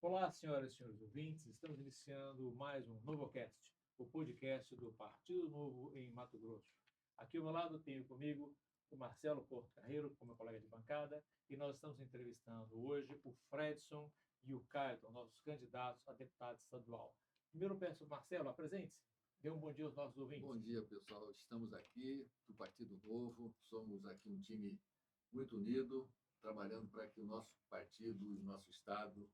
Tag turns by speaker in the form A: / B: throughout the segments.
A: Olá, senhoras e senhores ouvintes, estamos iniciando mais um NovoCast, o podcast do Partido Novo em Mato Grosso. Aqui ao meu lado tenho comigo o Marcelo Porto Carreiro, como colega de bancada, e nós estamos entrevistando hoje o Fredson e o Caeton, nossos candidatos a deputado estadual. Primeiro peço, Marcelo, apresente-se. Dê um bom dia aos nossos ouvintes.
B: Bom dia, pessoal. Estamos aqui do Partido Novo, somos aqui um time muito unido, trabalhando para que o nosso partido e o nosso estado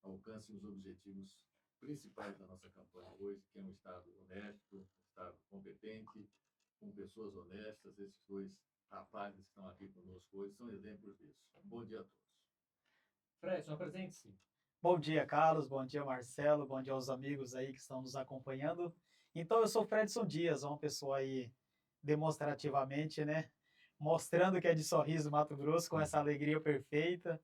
B: alcancem os objetivos principais da nossa campanha hoje, que é um estado honesto, um estado competente, com pessoas honestas. Esses dois rapazes que estão aqui conosco hoje são exemplos disso. Bom dia a todos.
A: Fredson, apresente-se.
C: Bom dia, Carlos. Bom dia, Marcelo. Bom dia aos amigos aí que estão nos acompanhando. Então, eu sou Fredson Dias, uma pessoa aí demonstrativamente, né? Mostrando que é de Sorriso, Mato Grosso, com essa alegria perfeita.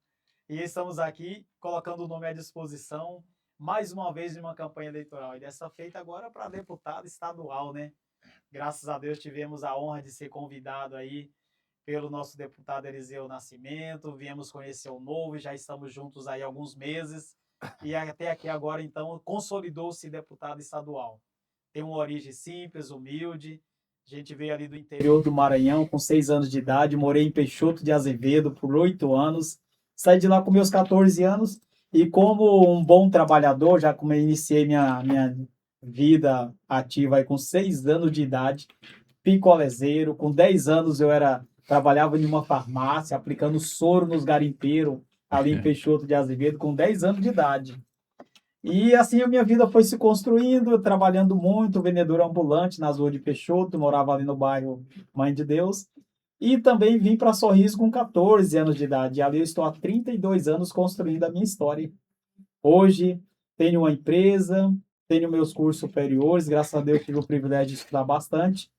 C: E estamos aqui colocando o nome à disposição, mais uma vez, em uma campanha eleitoral. E dessa feita agora para deputado estadual, né? Graças a Deus tivemos a honra de ser convidado aí pelo nosso deputado Eliseu Nascimento, viemos conhecer o Novo e já estamos juntos aí há alguns meses, e até aqui agora, então, consolidou-se deputado estadual. Tem uma origem simples, humilde, a gente veio ali do interior do Maranhão com 6 anos de idade, morei em Peixoto de Azevedo por 8 anos, saí de lá com meus 14 anos, e como um bom trabalhador, já como eu iniciei minha vida ativa aí com 6 anos de idade, picolezeiro, com 10 anos eu trabalhava em uma farmácia, aplicando soro nos garimpeiros, ali em Peixoto de Azevedo, com 10 anos de idade. E assim a minha vida foi se construindo, trabalhando muito, vendedor ambulante nas ruas de Peixoto, morava ali no bairro Mãe de Deus. E também vim para Sorriso com 14 anos de idade. E ali eu estou há 32 anos construindo a minha história. Hoje tenho uma empresa, tenho meus cursos superiores, graças a Deus tive o privilégio de estudar bastante.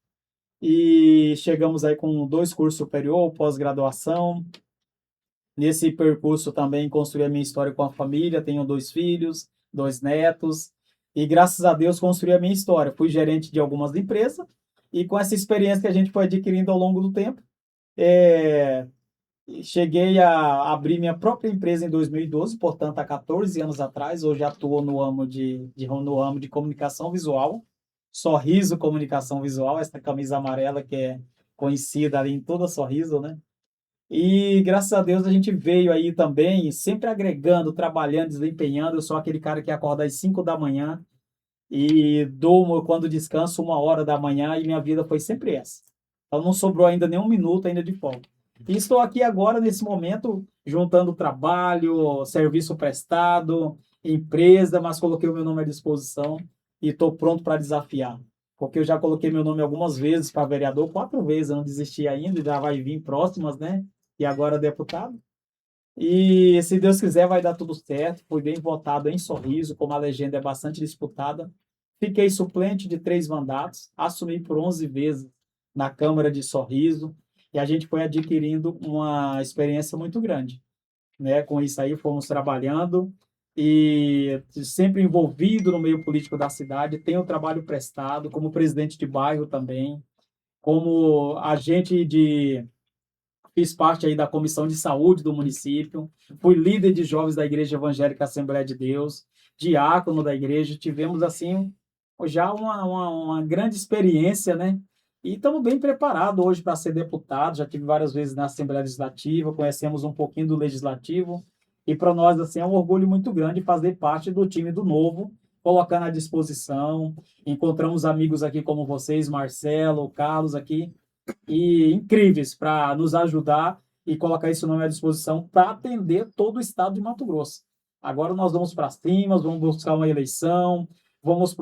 C: E chegamos aí com 2 cursos superior, pós-graduação. Nesse percurso também construí a minha história com a família, tenho 2 filhos, 2 netos, e graças a Deus construí a minha história. Fui gerente de algumas empresas, e com essa experiência que a gente foi adquirindo ao longo do tempo, cheguei a abrir minha própria empresa em 2012, portanto, há 14 anos atrás. Hoje atuo no ramo no ramo de comunicação visual, Sorriso Comunicação Visual, essa camisa amarela que é conhecida ali em toda Sorriso, né? E graças a Deus a gente veio aí também, sempre agregando, trabalhando, desempenhando. Eu sou aquele cara que acorda às 5 da manhã e durmo quando descanso 1 hora da manhã, e minha vida foi sempre essa. Então não sobrou ainda nenhum minuto ainda de folga. E estou aqui agora, nesse momento, juntando trabalho, serviço prestado, empresa, mas coloquei o meu nome à disposição e estou pronto para desafiar. Porque eu já coloquei meu nome algumas vezes para vereador, 4 vezes, eu não desisti ainda, já vai vir próximas, né? E agora deputado. E se Deus quiser, vai dar tudo certo. Fui bem votado em Sorriso, como a legenda é bastante disputada. Fiquei suplente de 3 mandatos, assumi por 11 vezes na Câmara de Sorriso, e a gente foi adquirindo uma experiência muito grande, né? Com isso aí, fomos trabalhando e sempre envolvido no meio político da cidade. Tenho trabalho prestado como presidente de bairro também, como agente de fiz parte aí da comissão de saúde do município, fui líder de jovens da Igreja Evangélica Assembleia de Deus, diácono da igreja. Tivemos, assim, já uma grande experiência, né? E estamos bem preparados hoje para ser deputado. Já tive várias vezes na Assembleia Legislativa, conhecemos um pouquinho do Legislativo, e para nós, assim, é um orgulho muito grande fazer parte do time do Novo, colocando à disposição. Encontramos amigos aqui como vocês, Marcelo, Carlos aqui, e incríveis para nos ajudar e colocar isso à disposição para atender todo o estado de Mato Grosso. Agora nós vamos para cima, vamos buscar uma eleição, vamos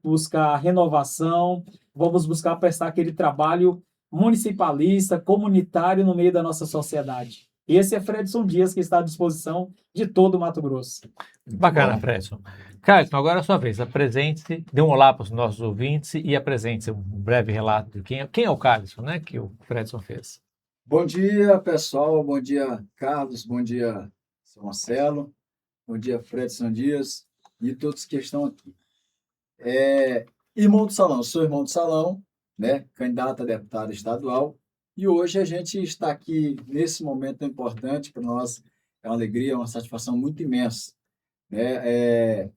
C: buscar renovação, vamos buscar prestar aquele trabalho municipalista, comunitário no meio da nossa sociedade. Esse é Fredson Dias, que está à disposição de todo o Mato Grosso.
A: Bacana, Fredson. Caio, agora é a sua vez. Apresente-se, dê um olá para os nossos ouvintes e apresente-se um breve relato de quem é o Carlos, né, que o Fredson fez.
D: Bom dia, pessoal. Bom dia, Carlos. Bom dia, São Marcelo. Bom dia, Fredson Dias e todos que estão aqui. Irmão do Salão, sou irmão do Salão, né? Candidato a deputado estadual. E hoje a gente está aqui nesse momento importante para nós. É uma alegria, uma satisfação muito imensa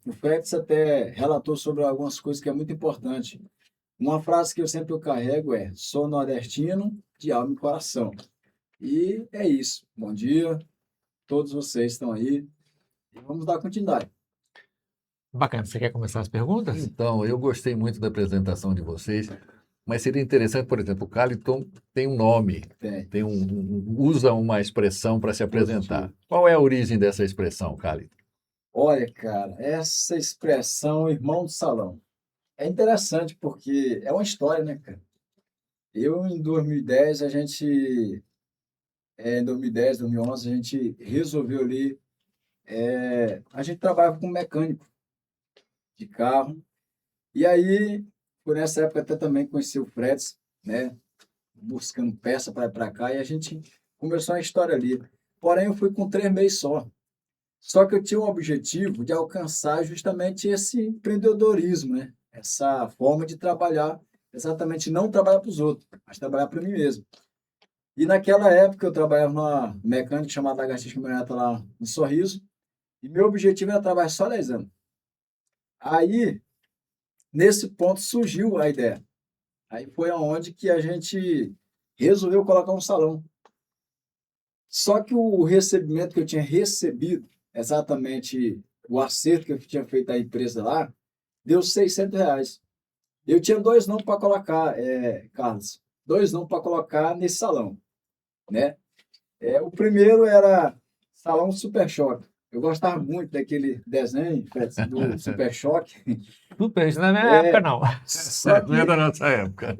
D: O Félix até relatou sobre algumas coisas que é muito importante. Uma frase que eu sempre carrego é: sou nordestino de alma e coração. E é isso. Bom dia, todos vocês estão aí. E vamos dar continuidade.
E: Bacana. Você quer começar as perguntas?
B: Então, eu gostei muito da apresentação de vocês, mas seria interessante, por exemplo, o Caliton tem um nome,
D: Tem.
B: usa uma expressão para se apresentar. Qual é a origem dessa expressão, Caliton?
D: Olha, cara, essa expressão irmão do salão é interessante porque é uma história, né, cara? Em 2010, em 2010, 2011, a gente resolveu ali, a gente trabalhava como mecânico de carro, e aí, por essa época, até também conheci o Freds, né, buscando peça para cá, e a gente começou a história ali. Porém, eu fui com 3 meses só. Só que eu tinha o objetivo de alcançar justamente esse empreendedorismo, né? Essa forma de trabalhar, exatamente não trabalhar para os outros, mas trabalhar para mim mesmo. E naquela época eu trabalhava numa mecânica chamada HX Caminhoneta lá no Sorriso, e meu objetivo era trabalhar só 10 anos. Aí, nesse ponto, surgiu a ideia. Aí foi aonde que a gente resolveu colocar um salão. Só que o recebimento que eu tinha recebido, exatamente o acerto que eu tinha feito da empresa lá, deu R$ 600. Eu tinha 2 nomes para colocar, Carlos, 2 nomes para colocar nesse salão, né? O primeiro era Salão Super Choque. Eu gostava muito daquele desenho do Super Choque.
E: Super, isso não é minha época, não.
D: Só que,
B: Não é da nossa época.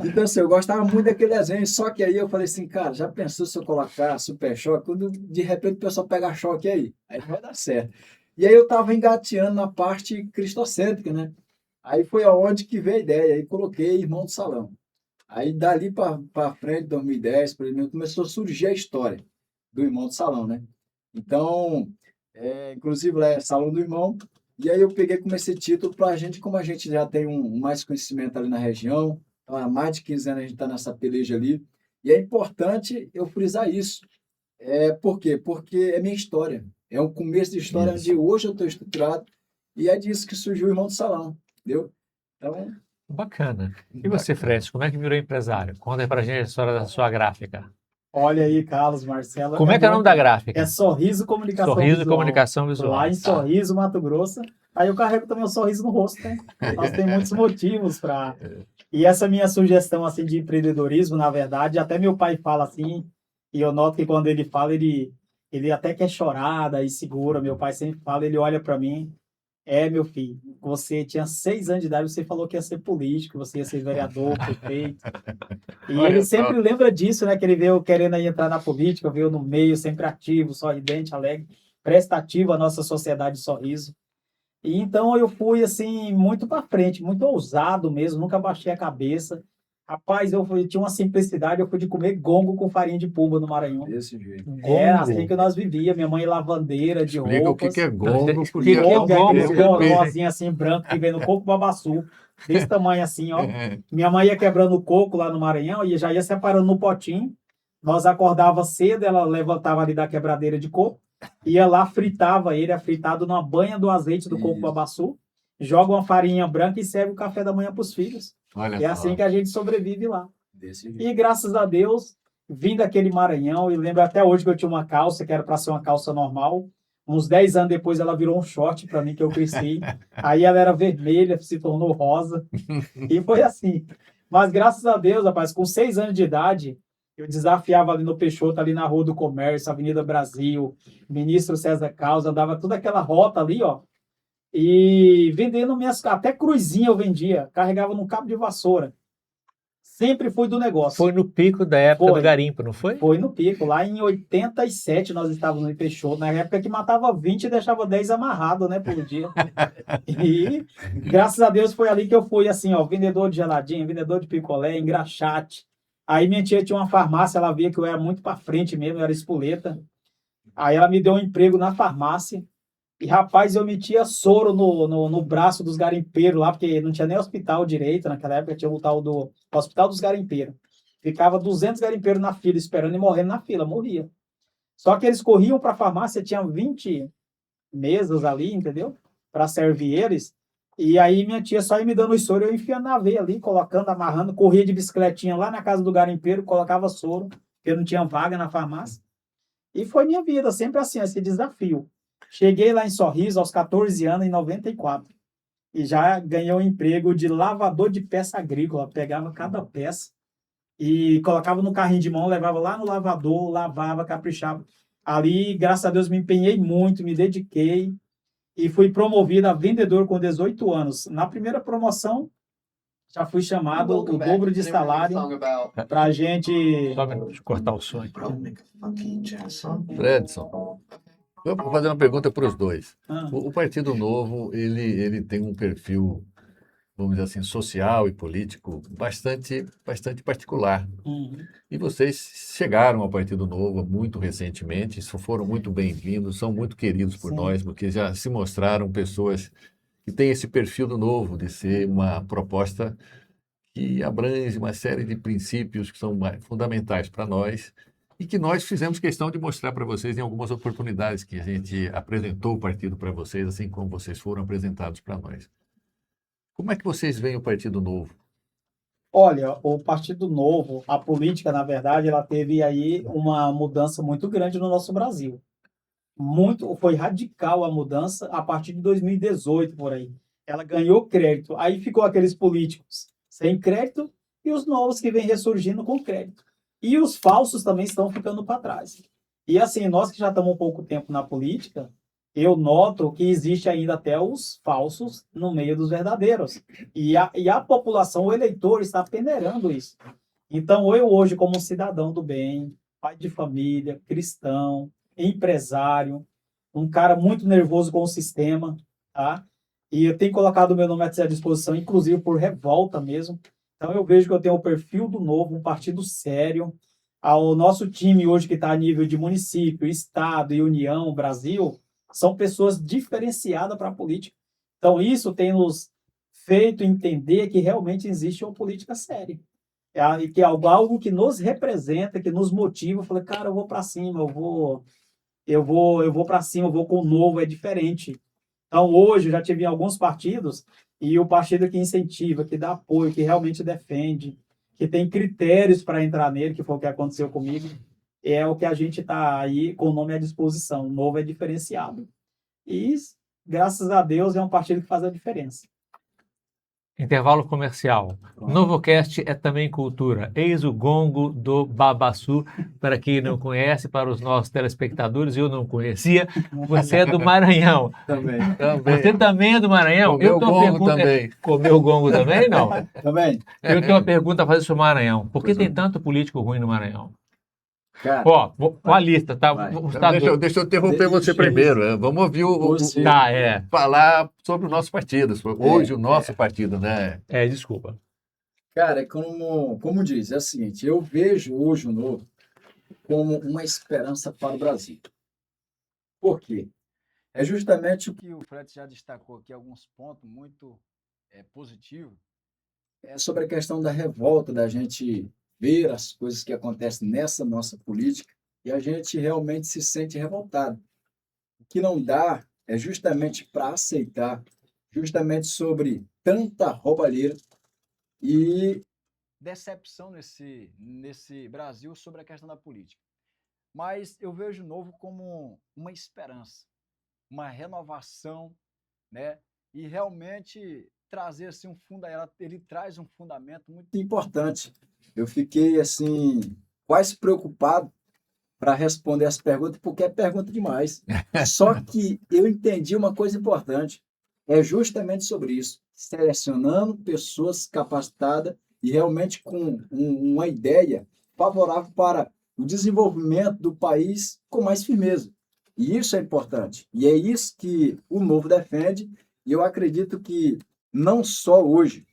D: então, assim, eu gostava muito daquele desenho, só que aí eu falei assim, cara, já pensou se eu colocar Super Choque? Quando de repente o pessoal pega choque aí não vai dar certo. E aí eu estava engateando na parte cristocêntrica, né? Aí foi aonde que veio a ideia, aí coloquei Irmão do Salão. Aí dali para frente, 2010, por exemplo, começou a surgir a história do Irmão do Salão, né? Então, inclusive lá é Salão do Irmão, e aí eu peguei como esse título para a gente, como a gente já tem mais conhecimento ali na região, então, há mais de 15 anos a gente está nessa peleja ali, e é importante eu frisar isso. Por quê? Porque é minha história, é um começo de história onde hoje eu estou estruturado, e é disso que surgiu o Irmão do Salão, entendeu? Então,
E: Bacana. E você, Fred, como é que virou empresário? Conta aí pra gente a história da sua gráfica.
C: Olha aí, Carlos, Marcelo.
E: Como é que é o nome da gráfica?
C: É Sorriso Comunicação
E: Sorriso e
C: Visual.
E: Comunicação Visual.
C: Lá em Sorriso, Mato Grosso. Aí eu carrego também o sorriso no rosto, né? Nós temos muitos motivos para... E essa minha sugestão, assim, de empreendedorismo, na verdade, até meu pai fala assim, e eu noto que quando ele fala, ele até quer chorar, daí segura. Meu pai sempre fala, ele olha para mim, meu filho, você tinha 6 anos de idade, você falou que ia ser político, você ia ser vereador, prefeito. E
B: Olha
C: ele
B: só.
C: sempre lembra disso, né? Que ele veio querendo aí entrar na política, veio no meio, sempre ativo, sorridente, alegre, prestativo à nossa sociedade de Sorriso. E então eu fui, assim, muito para frente, muito ousado mesmo, nunca baixei a cabeça. Rapaz, eu tinha uma simplicidade, eu fui de comer gongo com farinha de pulba no Maranhão.
D: desse jeito.
C: É assim que nós vivíamos. Minha mãe lavandeira de
B: Explica o
C: roupas.
B: que é gongo,
E: O
B: porque
E: que é
C: Gongo é aqueles
E: gongo?
C: gorrozinhos assim, branco, que vem no coco babaçu, desse tamanho assim, ó. Minha mãe ia quebrando o coco lá no Maranhão e já ia separando no potinho. Nós acordava cedo, ela levantava ali da quebradeira de coco, ia lá, fritava ele, é fritado numa banha do azeite do coco
D: Isso.
C: babaçu, joga uma farinha branca e serve o café da manhã para os filhos.
B: Olha
C: É
B: só.
C: assim que a gente sobrevive lá.
D: Desse jeito.
C: E graças a Deus, vim daquele Maranhão, e lembro até hoje que eu tinha uma calça, que era para ser uma calça normal. Uns 10 anos depois ela virou um short para mim, que eu cresci. Aí ela era vermelha, se tornou rosa. E foi assim. Mas graças a Deus, rapaz, com 6 anos de idade, eu desafiava ali no Peixoto, ali na Rua do Comércio, Avenida Brasil, Ministro César Causa, dava toda aquela rota ali, ó. E vendendo até cruzinha eu vendia, carregava num cabo de vassoura. Sempre fui do negócio.
E: Foi no pico da época
C: Foi.
E: do garimpo, não foi?
C: Foi no pico. Lá em 87 nós estávamos no Peixoto, na época que matava 20 e deixava 10 amarrado, né, por dia. E graças a Deus foi ali que eu fui, assim, ó, vendedor de geladinho, vendedor de picolé, engraxate. Aí minha tia tinha uma farmácia, ela via que eu era muito para frente mesmo, eu era espoleta. Aí ela me deu um emprego na farmácia. E, rapaz, eu metia soro no braço dos garimpeiros lá, porque não tinha nem hospital direito naquela época, tinha o tal do Hospital dos Garimpeiros. Ficava 200 garimpeiros na fila, esperando e morrendo na fila, morria. Só que eles corriam para a farmácia, tinha 20 mesas ali, entendeu? Para servir eles. E aí minha tia só ia me dando os soro, eu enfiando na veia ali, colocando, amarrando, corria de bicicletinha lá na casa do garimpeiro, colocava soro, porque não tinha vaga na farmácia. E foi minha vida, sempre assim, esse desafio. Cheguei lá em Sorriso aos 14 anos, em 94. E já ganhei um emprego de lavador de peça agrícola. Pegava cada peça e colocava no carrinho de mão, levava lá no lavador, lavava, caprichava. Ali, graças a Deus, me empenhei muito, me dediquei e fui promovido a vendedor com 18 anos. Na primeira promoção, já fui chamado o dobro de salário para a gente...
E: Só um minuto, deixa eu cortar o som aqui.
B: Fredson, eu vou fazer uma pergunta para os dois.
C: Ah,
B: O Partido Novo, ele tem um perfil, vamos dizer assim, social e político bastante particular. E vocês chegaram ao Partido Novo muito recentemente, foram muito bem-vindos, são muito queridos por
C: Sim.
B: nós, porque já se mostraram pessoas que têm esse perfil do Novo, de ser uma proposta que abrange uma série de princípios que são fundamentais para nós e que nós fizemos questão de mostrar para vocês em algumas oportunidades que a gente apresentou o partido para vocês, assim como vocês foram apresentados para nós. Como é que vocês veem o Partido Novo?
C: Olha, o Partido Novo, a política, na verdade, ela teve aí uma mudança muito grande no nosso Brasil. Foi radical a mudança a partir de 2018, por aí. Ela ganhou crédito. Aí ficou aqueles políticos sem crédito e os novos que vêm ressurgindo com crédito. E os falsos também estão ficando para trás. E assim, nós que já estamos um pouco tempo na política, eu noto que existe ainda até os falsos no meio dos verdadeiros. E a população, o eleitor, está peneirando isso. Então, eu hoje, como um cidadão do bem, pai de família, cristão, empresário, um cara muito nervoso com o sistema, tá? E eu tenho colocado o meu nome à disposição, inclusive por revolta mesmo. Então, eu vejo que eu tenho o perfil do Novo, um partido sério. O nosso time hoje, que está a nível de município, estado e União, Brasil, são pessoas diferenciadas para a política. Então, isso tem nos feito entender que realmente existe uma política séria. Que é algo que nos representa, que nos motiva. Eu falei, cara, eu vou para cima, eu vou para cima, eu vou com o Novo, é diferente. Então, hoje, eu já tive em alguns partidos, e o partido que incentiva, que dá apoio, que realmente defende, que tem critérios para entrar nele, que foi o que aconteceu comigo, é o que a gente está aí com o nome à disposição. O Novo é diferenciado. E, graças a Deus, é um partido que faz a diferença.
E: Intervalo comercial. Novocast é também cultura. Eis o gongo do Babaçu. Para quem não conhece, para os nossos telespectadores, eu não conhecia. Você é do Maranhão.
D: Também.
E: Você também é do Maranhão?
B: Comeu gongo também.
E: Comeu gongo também? Não.
D: Também.
E: Eu tenho uma pergunta a fazer sobre o Maranhão. Por que
B: Pois
E: tem
B: não.
E: tanto político ruim no Maranhão?
D: Cara,
E: Ó, com a lista, tá?
D: Vai.
E: O
B: Então,
E: estado...
B: deixa eu interromper
D: Deixa
B: você
D: eu-
B: primeiro. Vamos ouvir
D: Você.
E: Tá,
B: falar sobre o nosso partido. Hoje, o nosso partido, né?
E: desculpa.
D: Cara, como diz, é o seguinte, eu vejo hoje o Novo como uma esperança para o Brasil. Por quê? É justamente o que o Fred já destacou aqui, alguns pontos muito positivos. É sobre a questão da revolta, da gente ver as coisas que acontecem nessa nossa política e a gente realmente se sente revoltado. O que não dá é justamente para aceitar, justamente sobre tanta roubalheira e decepção nesse Brasil sobre a questão da política. Mas eu vejo o Novo como uma esperança, uma renovação, né? E realmente trazer assim ele traz um fundamento muito importante. Eu fiquei assim quase preocupado para responder as perguntas, porque é pergunta demais. Só que eu entendi uma coisa importante, é justamente sobre isso, selecionando pessoas capacitadas e realmente com uma ideia favorável para o desenvolvimento do país com mais firmeza. E isso é importante. E é isso que o Novo defende. E eu acredito que não só hoje,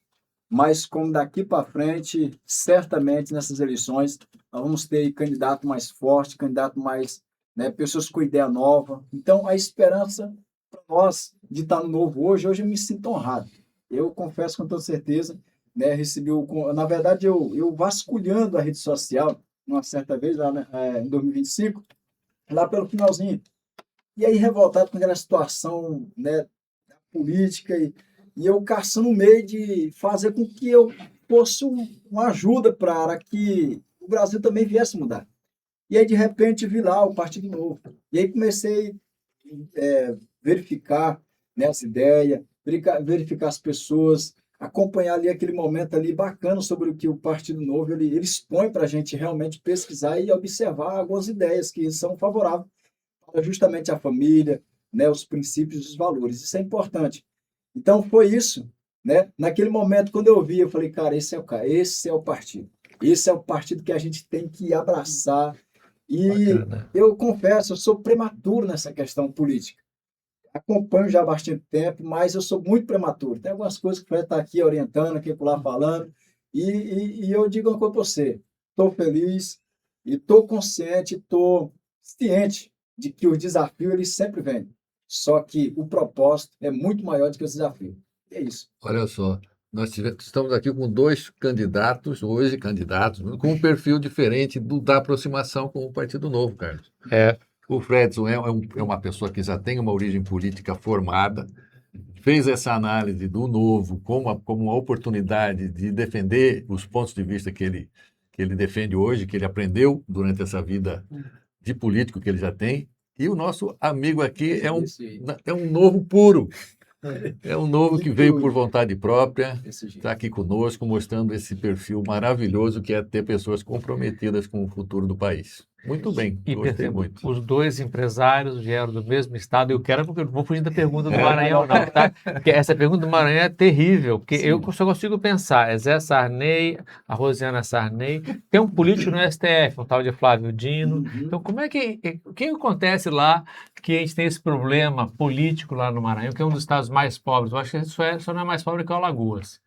D: mas como daqui para frente, certamente nessas eleições, nós vamos ter candidato mais forte, candidato mais, né, pessoas com ideia nova. Então, a esperança para nós de estar no Novo hoje eu me sinto honrado. Eu confesso com toda certeza, né, na verdade, eu vasculhando a rede social, uma certa vez, lá, né, em 2025, lá pelo finalzinho, E aí, revoltado com aquela situação, né, da política, e eu caçando um meio de fazer com que eu fosse uma ajuda para que o Brasil também viesse mudar. E aí, de repente, vi lá o Partido Novo. E aí comecei verificar, né, as ideias, verificar as pessoas, acompanhar ali aquele momento ali bacana sobre o que o Partido Novo ele expõe para a gente realmente pesquisar e observar algumas ideias que são favoráveis para justamente a família, né, os princípios e os valores. Isso é importante. Então, foi isso, né? Naquele momento, quando eu vi, eu falei, cara, esse é o partido. Esse é o partido que a gente tem que abraçar. E
E: Bacana.
D: eu confesso, eu sou prematuro nessa questão política. Acompanho já há bastante tempo, mas eu sou muito prematuro. Tem algumas coisas que o Fred está aqui orientando, aqui por lá falando, e eu digo uma coisa para você: estou feliz e estou consciente, estou ciente de que o desafio ele sempre vem. Só que o propósito é muito maior do que o desafio. E é isso.
B: Olha só, estamos aqui com dois candidatos, hoje candidatos, com um perfil diferente da aproximação com o Partido Novo, Carlos.
E: É.
B: O Fredson é uma pessoa que já tem uma origem política formada, fez essa análise do Novo como uma oportunidade de defender os pontos de vista que ele defende hoje, que ele aprendeu durante essa vida de político que ele já tem. E o nosso amigo aqui é um novo puro. É um novo que veio por vontade própria, está aqui conosco, mostrando esse perfil maravilhoso que é ter pessoas comprometidas com o futuro do país. Muito bem,
E: E
B: gostei
E: percebo,
B: muito.
E: os dois empresários vieram do mesmo estado. Eu quero, porque eu não vou fugir da pergunta do Maranhão, não, tá? Porque essa pergunta do Maranhão é terrível, porque eu só consigo pensar, é Zé Sarney, a Rosiana Sarney, tem um político no STF, um tal de Flávio Dino. Então, o que acontece lá que a gente tem esse problema político lá no Maranhão, que é um dos estados mais pobres? Eu acho que isso só não é mais pobre que o Alagoas.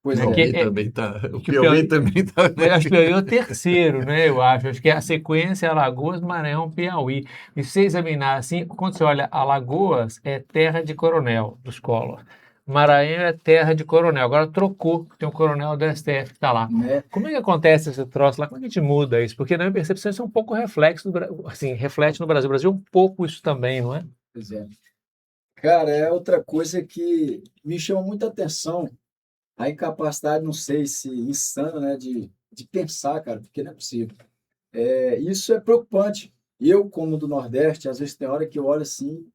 D: Pois
E: É
D: é.
E: que-
B: O
E: que o
B: Piauí também está.
E: Mas acho que o Piauí é o terceiro, né? Eu acho. Acho que a sequência é Alagoas, Maranhão, Piauí. E se você examinar assim, quando você olha, Alagoas é terra de coronel dos Collor. Maranhão é terra de coronel. Agora trocou, tem um coronel do STF que está lá.
D: Né?
E: Como é que acontece esse troço lá? Como é que a gente muda isso? Porque na minha percepção isso é um pouco reflexo do Brasil, assim, reflete no Brasil. O Brasil é um pouco isso também, não é?
D: Pois é. Cara, é outra coisa que me chama muita atenção, a incapacidade, não sei se insana, né, de pensar, cara, porque não é possível. Isso é preocupante. Eu, como do Nordeste, às vezes tem hora que eu olho assim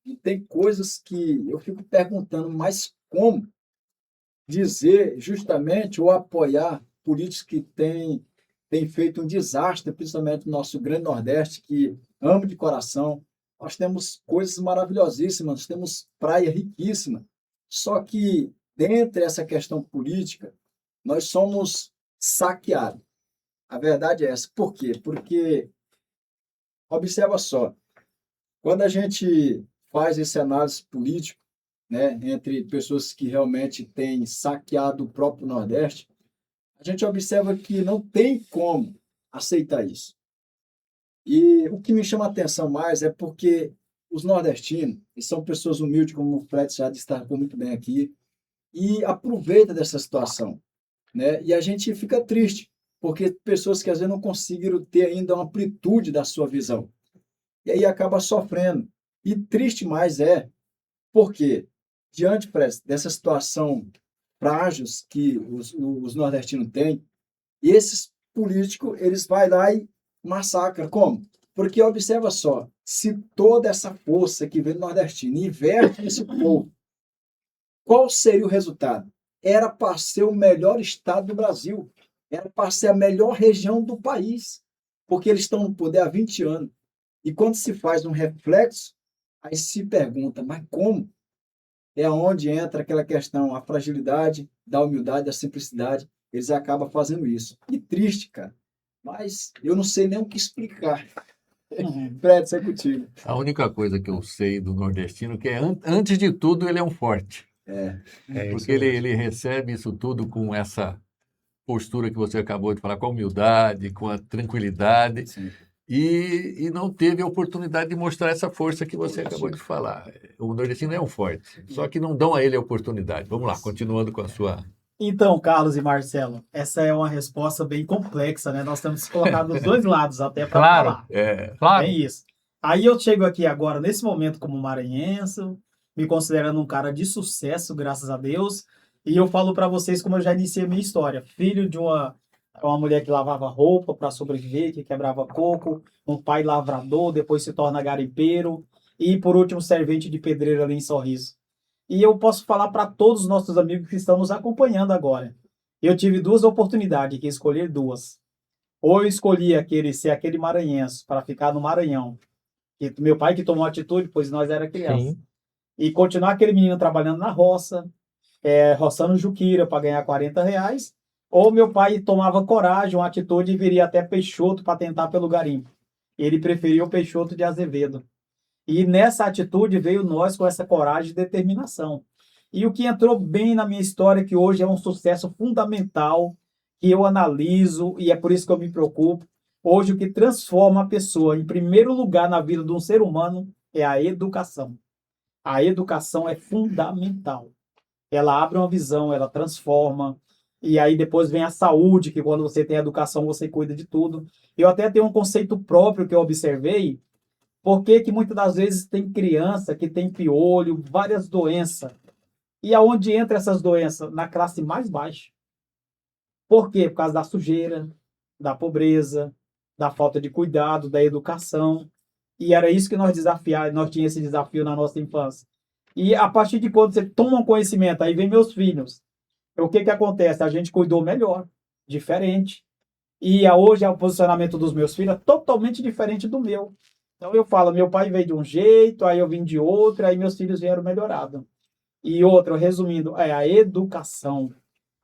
D: e tem coisas que eu fico perguntando, mas como dizer justamente ou apoiar políticos que têm feito um desastre, principalmente no nosso grande Nordeste, que amo de coração. Nós temos coisas maravilhosíssimas, nós temos praia riquíssima. Só que, dentre essa questão política, nós somos saqueados. A verdade é essa. Por quê? Porque, observa só, quando a gente faz esse análise político, né, entre pessoas que realmente têm saqueado o próprio Nordeste, a gente observa que não tem como aceitar isso. E o que me chama a atenção mais é porque os nordestinos, e são pessoas humildes, como o Fred já destacou muito bem aqui, e aproveita dessa situação, né? E a gente fica triste, porque pessoas que às vezes não conseguiram ter ainda uma amplitude da sua visão. E aí acaba sofrendo. E triste mais é porque, diante, Fred, dessa situação frágil que os nordestinos têm, e esses políticos, eles vão lá e massacram. Como? Porque observa só, se toda essa força que vem do nordestino inverte nesse povo, qual seria o resultado? Era para ser o melhor estado do Brasil, era para ser a melhor região do país, porque eles estão no poder há 20 anos. E quando se faz um reflexo, aí se pergunta, mas como? É onde entra aquela questão, a fragilidade da humildade, da simplicidade. Eles acabam fazendo isso. E triste, cara. Mas eu não sei nem o que explicar. Fred, isso é contigo.
B: A única coisa que eu sei do nordestino é que, antes de tudo, ele é um forte. Porque ele recebe isso tudo com essa postura que você acabou de falar, com a humildade, com a tranquilidade.
D: Sim.
B: E não teve a oportunidade de mostrar essa força que você acabou de falar. O nordestino é um forte, só que não dão a ele a oportunidade. Vamos lá, continuando com a sua...
C: Então, Carlos e Marcelo, essa é uma resposta bem complexa, né? Nós temos que colocar dos dois lados até para
E: Claro.
C: falar.
B: É,
E: Claro.
C: É isso. Aí eu chego aqui agora, nesse momento, como maranhense, me considerando um cara de sucesso, graças a Deus. E eu falo para vocês como eu já iniciei a minha história. Filho de uma mulher que lavava roupa para sobreviver, que quebrava coco, um pai lavrador, depois se torna garimpeiro, e por último, servente de pedreiro ali em Sorriso. E eu posso falar para todos os nossos amigos que estão nos acompanhando agora. Eu tive duas oportunidades, que escolher duas. Ou eu escolhi ser aquele maranhense para ficar no Maranhão, que meu pai que tomou atitude, pois nós era criança.
E: Sim.
C: E continuar aquele menino trabalhando na roça, roçando juquira para ganhar R$ 40, ou meu pai tomava coragem, uma atitude e viria até Peixoto para tentar pelo garimpo. Ele preferiu o Peixoto de Azevedo. E nessa atitude veio nós com essa coragem e determinação. E o que entrou bem na minha história, que hoje é um sucesso fundamental, que eu analiso, e é por isso que eu me preocupo, hoje o que transforma a pessoa, em primeiro lugar na vida de um ser humano, é a educação. A educação é fundamental. Ela abre uma visão, ela transforma, e aí depois vem a saúde, que quando você tem educação, você cuida de tudo. Eu até tenho um conceito próprio que eu observei, porque muitas das vezes tem criança que tem piolho, várias doenças. E aonde entra essas doenças? Na classe mais baixa. Por quê? Por causa da sujeira, da pobreza, da falta de cuidado, da educação. E era isso que nós tínhamos esse desafio na nossa infância. E a partir de quando você toma um conhecimento, aí vem meus filhos. O que acontece? A gente cuidou melhor, diferente. E hoje o posicionamento dos meus filhos é totalmente diferente do meu. Então eu falo, meu pai veio de um jeito, aí eu vim de outro, aí meus filhos vieram melhorados. E outro, resumindo, é a educação.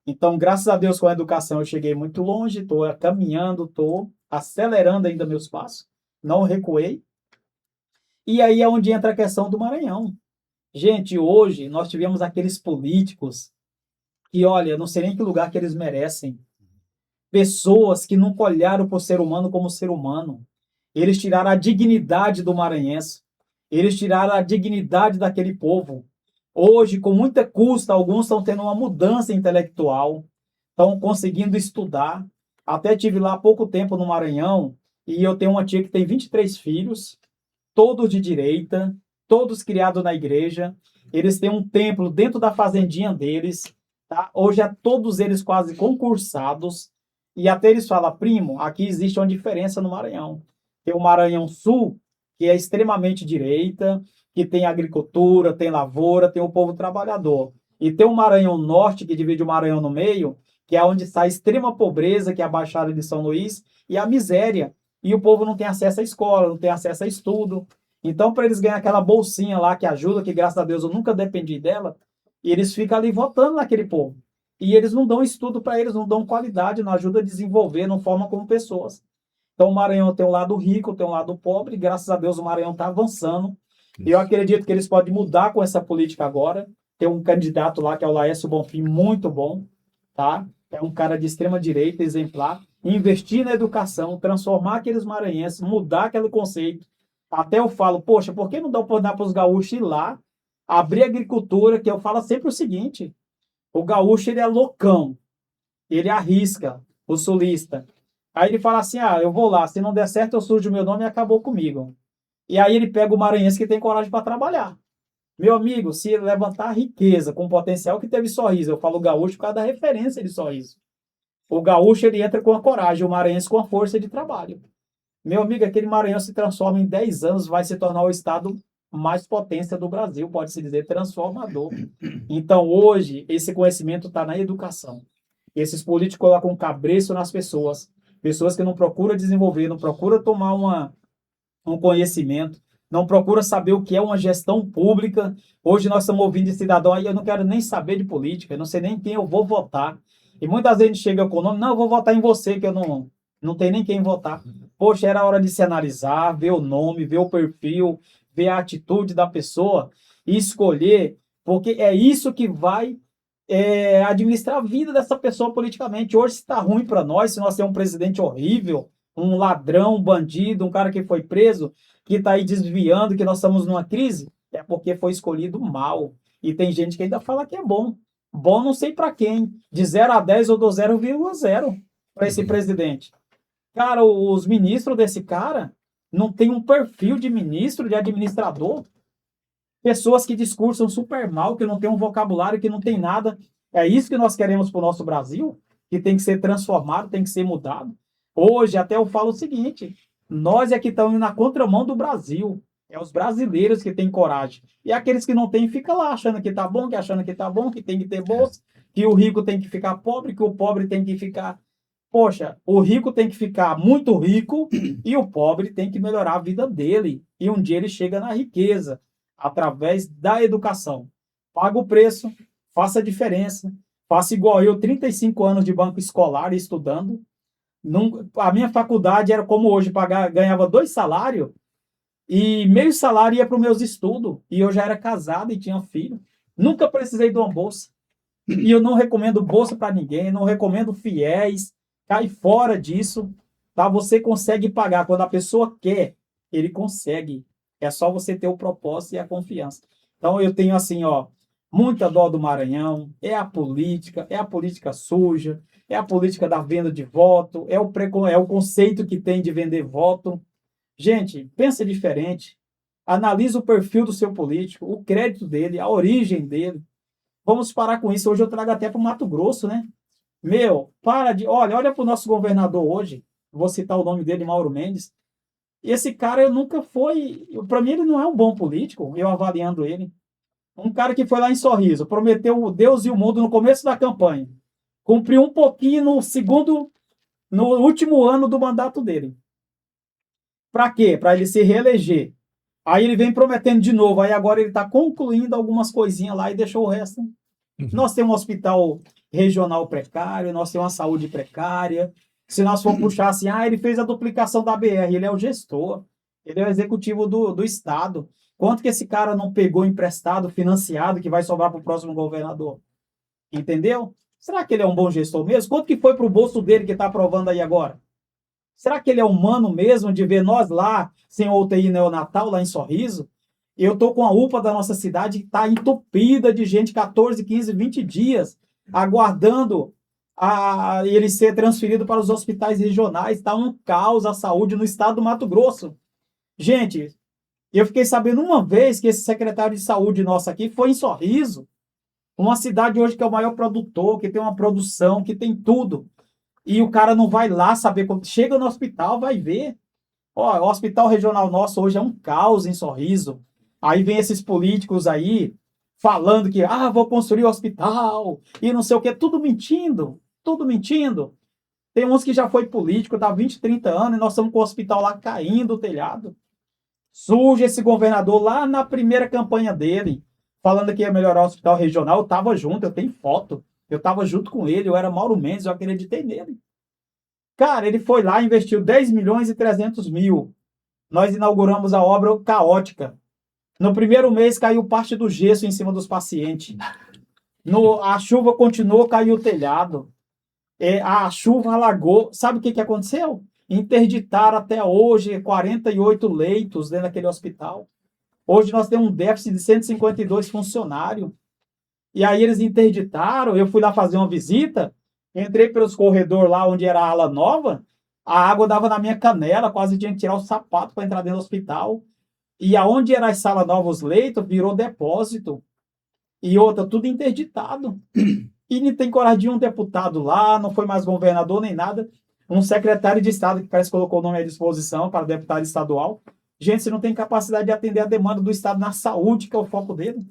C: Então, graças a Deus, com a educação eu cheguei muito longe, estou caminhando, estou acelerando ainda meus passos, não recuei. E aí é onde entra a questão do Maranhão. Gente, hoje nós tivemos aqueles políticos que, olha, não sei nem que lugar que eles merecem. Pessoas que nunca olharam para o ser humano como ser humano. Eles tiraram a dignidade do maranhense. Eles tiraram a dignidade daquele povo. Hoje, com muita custa, alguns estão tendo uma mudança intelectual, estão conseguindo estudar. Até tive lá há pouco tempo no Maranhão, e eu tenho uma tia que tem 23 filhos, todos de direita, todos criados na igreja. Eles têm um templo dentro da fazendinha deles. Tá? Hoje, todos eles quase concursados. E até eles falam, primo, aqui existe uma diferença no Maranhão. Tem o Maranhão Sul, que é extremamente direita, que tem agricultura, tem lavoura, tem o povo trabalhador. E tem o Maranhão Norte, que divide o Maranhão no meio, que é onde está a extrema pobreza, que é a Baixada de São Luís, e a miséria. E o povo não tem acesso à escola, não tem acesso a estudo. Então, para eles ganhar aquela bolsinha lá que ajuda, que graças a Deus eu nunca dependi dela, e eles ficam ali votando naquele povo. E eles não dão estudo para eles, não dão qualidade, não ajudam a desenvolver, não formam como pessoas. Então, o Maranhão tem um lado rico, tem um lado pobre, e graças a Deus o Maranhão está avançando. E eu acredito que eles podem mudar com essa política agora. Tem um candidato lá, que é o Laércio Bonfim, muito bom, tá? É um cara de extrema direita, exemplar. Investir na educação, transformar aqueles maranhenses, mudar aquele conceito. Até eu falo, poxa, por que não dá para os gaúchos ir lá, abrir agricultura, que eu falo sempre o seguinte, o gaúcho, ele é loucão, ele arrisca, o sulista. Aí ele fala assim, eu vou lá, se não der certo eu sujo o meu nome e acabou comigo. E aí ele pega o maranhense que tem coragem para trabalhar. Meu amigo, se levantar a riqueza com o potencial que teve Sorriso, eu falo gaúcho por causa da referência de Sorriso. O gaúcho, ele entra com a coragem, o maranhense com a força de trabalho. Meu amigo, aquele Maranhão se transforma em 10 anos, vai se tornar o estado mais potência do Brasil, pode-se dizer transformador. Então, hoje, esse conhecimento está na educação. Esses políticos colocam um cabresto nas pessoas, pessoas que não procuram desenvolver, não procuram tomar um conhecimento, não procura saber o que é uma gestão pública. Hoje nós estamos ouvindo de cidadão aí, eu não quero nem saber de política, eu não sei nem quem eu vou votar. E muitas vezes a gente chega com o nome, não, eu vou votar em você, que eu não tenho nem quem votar. Poxa, era hora de se analisar, ver o nome, ver o perfil, ver a atitude da pessoa e escolher, porque é isso que vai administrar a vida dessa pessoa politicamente. Hoje, se está ruim para nós, se nós temos um presidente horrível, um ladrão, um bandido, um cara que foi preso, que está aí desviando, que nós estamos numa crise, é porque foi escolhido mal. E tem gente que ainda fala que é bom. Bom não sei para quem. De 0 a 10 eu dou 0,0 para esse presidente. Cara, os ministros desse cara, não tem um perfil de ministro, de administrador. Pessoas que discursam super mal, que não tem um vocabulário, que não tem nada. É isso que nós queremos para o nosso Brasil, que tem que ser transformado, tem que ser mudado. Hoje, até eu falo o seguinte, nós é que estamos na contramão do Brasil. É os brasileiros que têm coragem. E aqueles que não têm, ficam lá achando que tá bom, que achando que tá bom, que tem que ter bolsa, que o rico tem que ficar pobre, que o pobre tem que ficar... Poxa, o rico tem que ficar muito rico e o pobre tem que melhorar a vida dele. E um dia ele chega na riqueza, através da educação. Paga o preço, faça a diferença, faça igual eu, 35 anos de banco escolar estudando. A minha faculdade era como hoje, ganhava 2 salários e meio salário ia para os meus estudos. E eu já era casado e tinha filho. Nunca precisei de uma bolsa. E eu não recomendo bolsa para ninguém, não recomendo fiéis. Cai fora disso, tá? Você consegue pagar. Quando a pessoa quer, ele consegue. É só você ter o propósito e a confiança. Então eu tenho assim, ó, muita dó do Maranhão. É a política suja, é a política da venda de voto, é o conceito que tem de vender voto. Gente, pensa diferente. Analisa o perfil do seu político, o crédito dele, a origem dele. Vamos parar com isso. Hoje eu trago até para o Mato Grosso, né? Meu, para de... Olha para o nosso governador hoje. Vou citar o nome dele, Mauro Mendes. Esse cara eu nunca foi... Para mim ele não é um bom político, eu avaliando ele. Um cara que foi lá em Sorriso, prometeu o Deus e o mundo no começo da campanha. Cumpriu um pouquinho no último ano do mandato dele. Para quê? Para ele se reeleger. Aí ele vem prometendo de novo. Aí agora ele está concluindo algumas coisinhas lá e deixou o resto. Nós temos um hospital regional precário, nós temos uma saúde precária. Se nós formos puxar assim, ele fez a duplicação da BR, ele é o gestor, ele é o executivo do Estado. Quanto que esse cara não pegou emprestado, financiado, que vai sobrar para o próximo governador? Entendeu? Será que ele é um bom gestor mesmo? Quanto que foi para o bolso dele que está aprovando aí agora? Será que ele é humano mesmo de ver nós lá, sem UTI neonatal, lá em Sorriso? Eu estou com a UPA da nossa cidade que está entupida de gente, 14, 15, 20 dias, aguardando ele ser transferido para os hospitais regionais. Está um caos a saúde no estado do Mato Grosso. Gente, eu fiquei sabendo uma vez que esse secretário de saúde nosso aqui foi em Sorriso, uma cidade hoje que é o maior produtor, que tem uma produção, que tem tudo. E o cara não vai lá saber como... Chega no hospital, vai ver. O hospital regional nosso hoje é um caos em Sorriso. Aí vem esses políticos aí falando que vou construir o hospital e não sei o que, tudo mentindo, tudo mentindo. Tem uns que já foi político, tá 20, 30 anos e nós estamos com o hospital lá caindo o telhado. Surge esse governador lá na primeira campanha dele, falando que ia melhorar o hospital regional. Eu estava junto, eu tenho foto. Eu estava junto com ele, eu era Mauro Mendes, eu acreditei nele. Cara, ele foi lá, investiu 10 milhões e 300 mil. Nós inauguramos a obra caótica. No primeiro mês caiu parte do gesso em cima dos pacientes. A chuva continuou, caiu o telhado. A chuva alagou. Sabe o que aconteceu? Interditaram até hoje 48 leitos dentro daquele hospital. Hoje nós temos um déficit de 152 funcionários. E aí eles interditaram, eu fui lá fazer uma visita, entrei pelos corredores lá onde era a ala nova, a água dava na minha canela, quase tinha que tirar o sapato para entrar dentro do hospital. E aonde era a sala nova, os leitos, virou depósito. E outra, tudo interditado. E não tem coragem de um deputado lá, não foi mais governador nem nada. Um secretário de Estado que parece que colocou o nome à disposição para deputado estadual. Gente, você não tem capacidade de atender a demanda do Estado na saúde, que é o foco dele.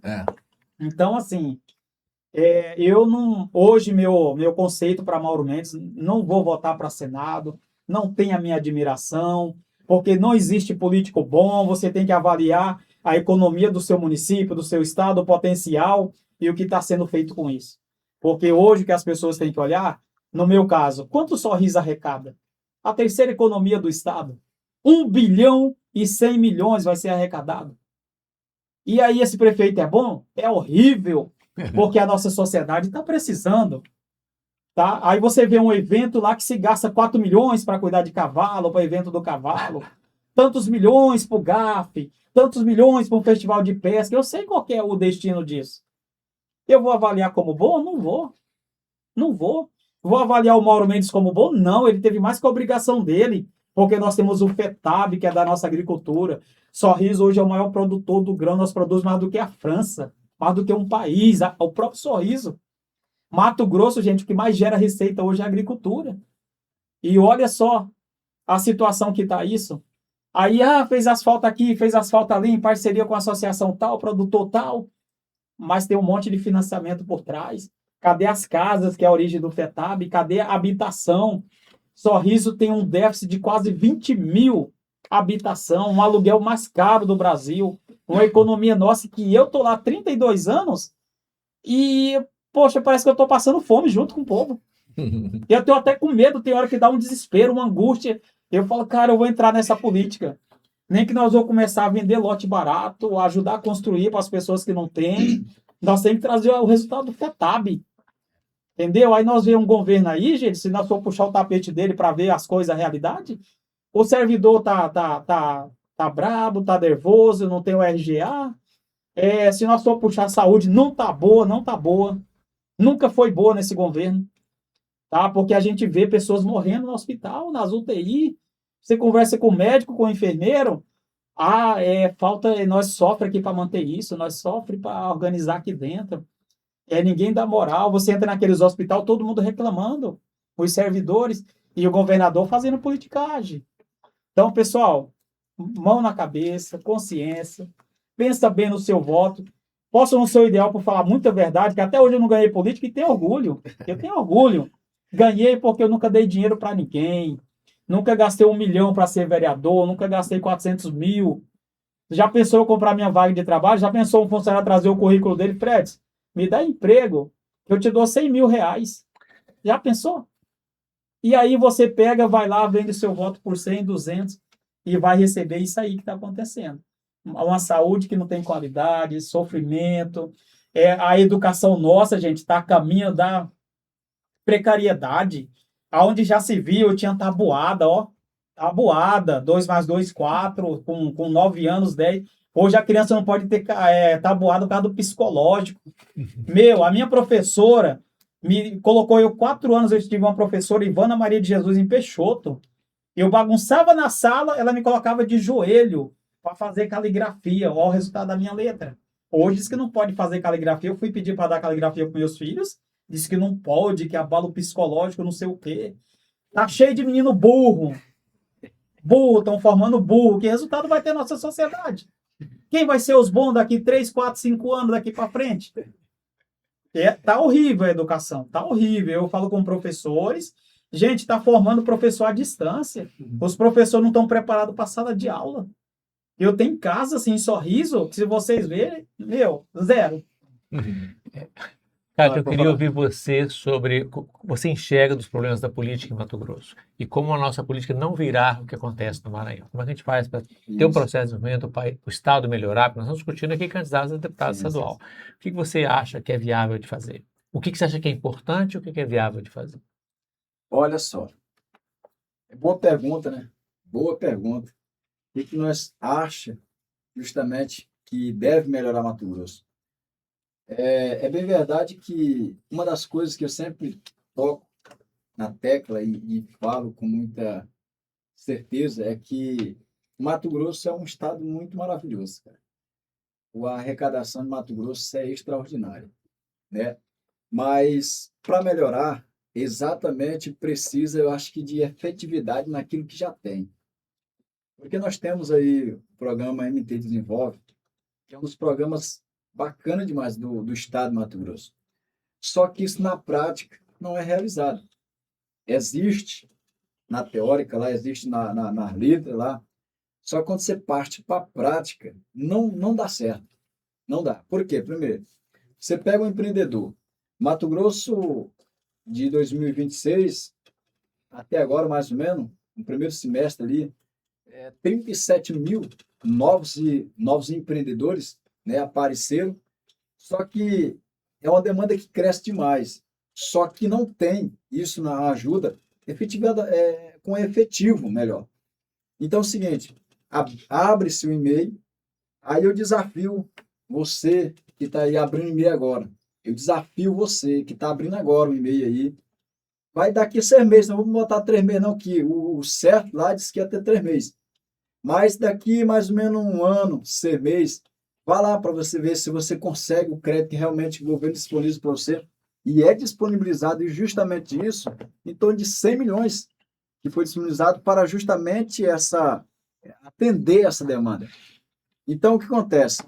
C: Então, assim, eu não... Hoje, meu conceito para Mauro Mendes, não vou votar para Senado, não tem a minha admiração, porque não existe político bom, você tem que avaliar a economia do seu município, do seu estado, o potencial e o que está sendo feito com isso. Porque hoje o que as pessoas têm que olhar, no meu caso, quanto Sorriso arrecada? A terceira economia do estado. 1 bilhão e 100 milhões vai ser arrecadado. E aí esse prefeito é bom? É horrível, porque a nossa sociedade está precisando. Tá? Aí você vê um evento lá que se gasta 4 milhões para cuidar de cavalo, para o evento do cavalo, tantos milhões para o GAF, tantos milhões para um festival de pesca. Eu sei qual que é o destino disso. Eu vou avaliar como bom? Não vou. Não vou. Vou avaliar o Mauro Mendes como bom? Não, ele teve mais que a obrigação dele porque nós temos o FETAB, que é da nossa agricultura. Sorriso hoje é o maior produtor do grão, nós produzimos mais do que a França, mais do que um país, o próprio Sorriso. Mato Grosso, gente, o que mais gera receita hoje é a agricultura. E olha só a situação que está isso. Aí, fez asfalto aqui, fez asfalto ali, em parceria com a associação tal, produtor tal, mas tem um monte de financiamento por trás. Cadê as casas, que é a origem do FETAB? Cadê a habitação? Sorriso tem um déficit de quase 20 mil habitação, um aluguel mais caro do Brasil, uma economia nossa que eu tô lá há 32 anos e, poxa, parece que eu tô passando fome junto com o povo. Eu tenho até com medo, tem hora que dá um desespero, uma angústia. Eu falo, cara, eu vou entrar nessa política. Nem que nós vamos começar a vender lote barato, ajudar a construir para as pessoas que não têm. Nós temos que trazer o resultado do FETAB. Entendeu? Aí nós vemos um governo aí, gente, se nós for puxar o tapete dele para ver as coisas, a realidade, o servidor tá brabo, tá nervoso, não tem o RGA. Se nós for puxar a saúde, não tá boa, não tá boa. Nunca foi boa nesse governo. Tá? Porque a gente vê pessoas morrendo no hospital, nas UTI. Você conversa com o médico, com o enfermeiro. Falta, nós sofremos aqui para manter isso, nós sofremos para organizar aqui dentro. Ninguém dá moral. Você entra naqueles hospitais, todo mundo reclamando, os servidores e o governador fazendo politicagem. Então, pessoal, mão na cabeça, consciência, pensa bem no seu voto. Posso não ser o ideal por falar muita verdade, que até hoje eu não ganhei política e tenho orgulho. Eu tenho orgulho. Ganhei porque eu nunca dei dinheiro para ninguém. Nunca gastei 1 milhão para ser vereador, nunca gastei 400 mil. Já pensou eu comprar minha vaga de trabalho? Já pensou um funcionário trazer o currículo dele? Fred, me dá emprego, eu te dou 100 mil reais. Já pensou? E aí você pega, vai lá, vende seu voto por 100, 200 e vai receber isso aí que está acontecendo. Uma saúde que não tem qualidade, sofrimento. A educação nossa, gente, está a caminho da precariedade. Aonde já se viu, tinha tabuada, tabuada, 2 mais 2, 4, com 9 anos, 10. Hoje a criança não pode ter tabuada por causa do psicológico. A minha professora me colocou, 4 anos, eu tive uma professora, Ivana Maria de Jesus, em Peixoto. Eu bagunçava na sala, ela me colocava de joelho para fazer caligrafia. Olha o resultado da minha letra. Hoje diz que não pode fazer caligrafia. Eu fui pedir para dar caligrafia para meus filhos. Disse que não pode, que abala o psicológico, não sei o quê. Tá cheio de menino burro. Estão formando burro. Que resultado vai ter nossa sociedade? Quem vai ser os bons daqui 3, 4, 5 anos daqui para frente? Tá horrível a educação, tá horrível. Eu falo com professores, gente, tá formando professor à distância. Os professores não estão preparados para a sala de aula. Eu tenho casa, assim, em Sorriso, que se vocês verem, zero.
E: Cátia, eu queria ouvir você sobre o que você enxerga dos problemas da política em Mato Grosso e como a nossa política não virá o que acontece no Maranhão. Como a gente faz para ter um processo de desenvolvimento, o Estado melhorar, porque nós estamos discutindo aqui candidatos a deputado estadual. O que você acha que é viável de fazer? O que você acha que é importante e o que é viável de fazer?
D: Olha só, boa pergunta, né? Boa pergunta. O que nós achamos justamente que deve melhorar Mato Grosso? É bem verdade que uma das coisas que eu sempre toco na tecla e falo com muita certeza é que Mato Grosso é um estado muito maravilhoso, cara. A arrecadação de Mato Grosso é extraordinária, né? Mas para melhorar, exatamente precisa, eu acho que de efetividade naquilo que já tem. Porque nós temos aí o programa MT Desenvolve, que é um dos programas bacana demais do estado de Mato Grosso. Só que isso na prática não é realizado. Existe na teórica lá, existe na letra lá, só que quando você parte para a prática, não dá certo. Não dá. Por quê? Primeiro, você pega um empreendedor. Mato Grosso, de 2026 até agora, mais ou menos, no primeiro semestre ali, 37 mil novos empreendedores, né, apareceram, só que é uma demanda que cresce demais, só que não tem isso na ajuda efetivada, com efetivo melhor. Então é o seguinte, abre-se o e-mail, aí eu desafio você que está aí abrindo o e-mail agora, eu desafio você que está abrindo agora o e-mail aí, vai daqui 6 meses, não vamos botar 3 meses não, que o certo lá disse que ia ter 3 meses. Mas daqui mais ou menos 1 ano, 6 meses, vá lá para você ver se você consegue o crédito que realmente o governo disponibiliza para você. E é disponibilizado, e justamente isso, em torno de 100 milhões, que foi disponibilizado para justamente atender essa demanda. Então, o que acontece?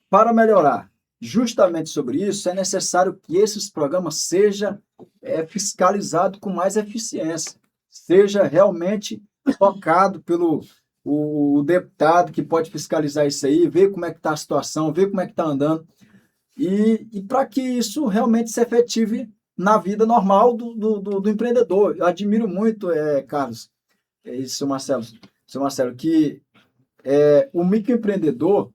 D: Para melhorar justamente sobre isso, é necessário que esses programas sejam fiscalizados com mais eficiência, seja realmente tocado pelo o deputado que pode fiscalizar isso aí, ver como é que está a situação, ver como é que está andando, e para que isso realmente se efetive na vida normal do empreendedor. Eu admiro muito, Carlos, seu Marcelo, que o microempreendedor,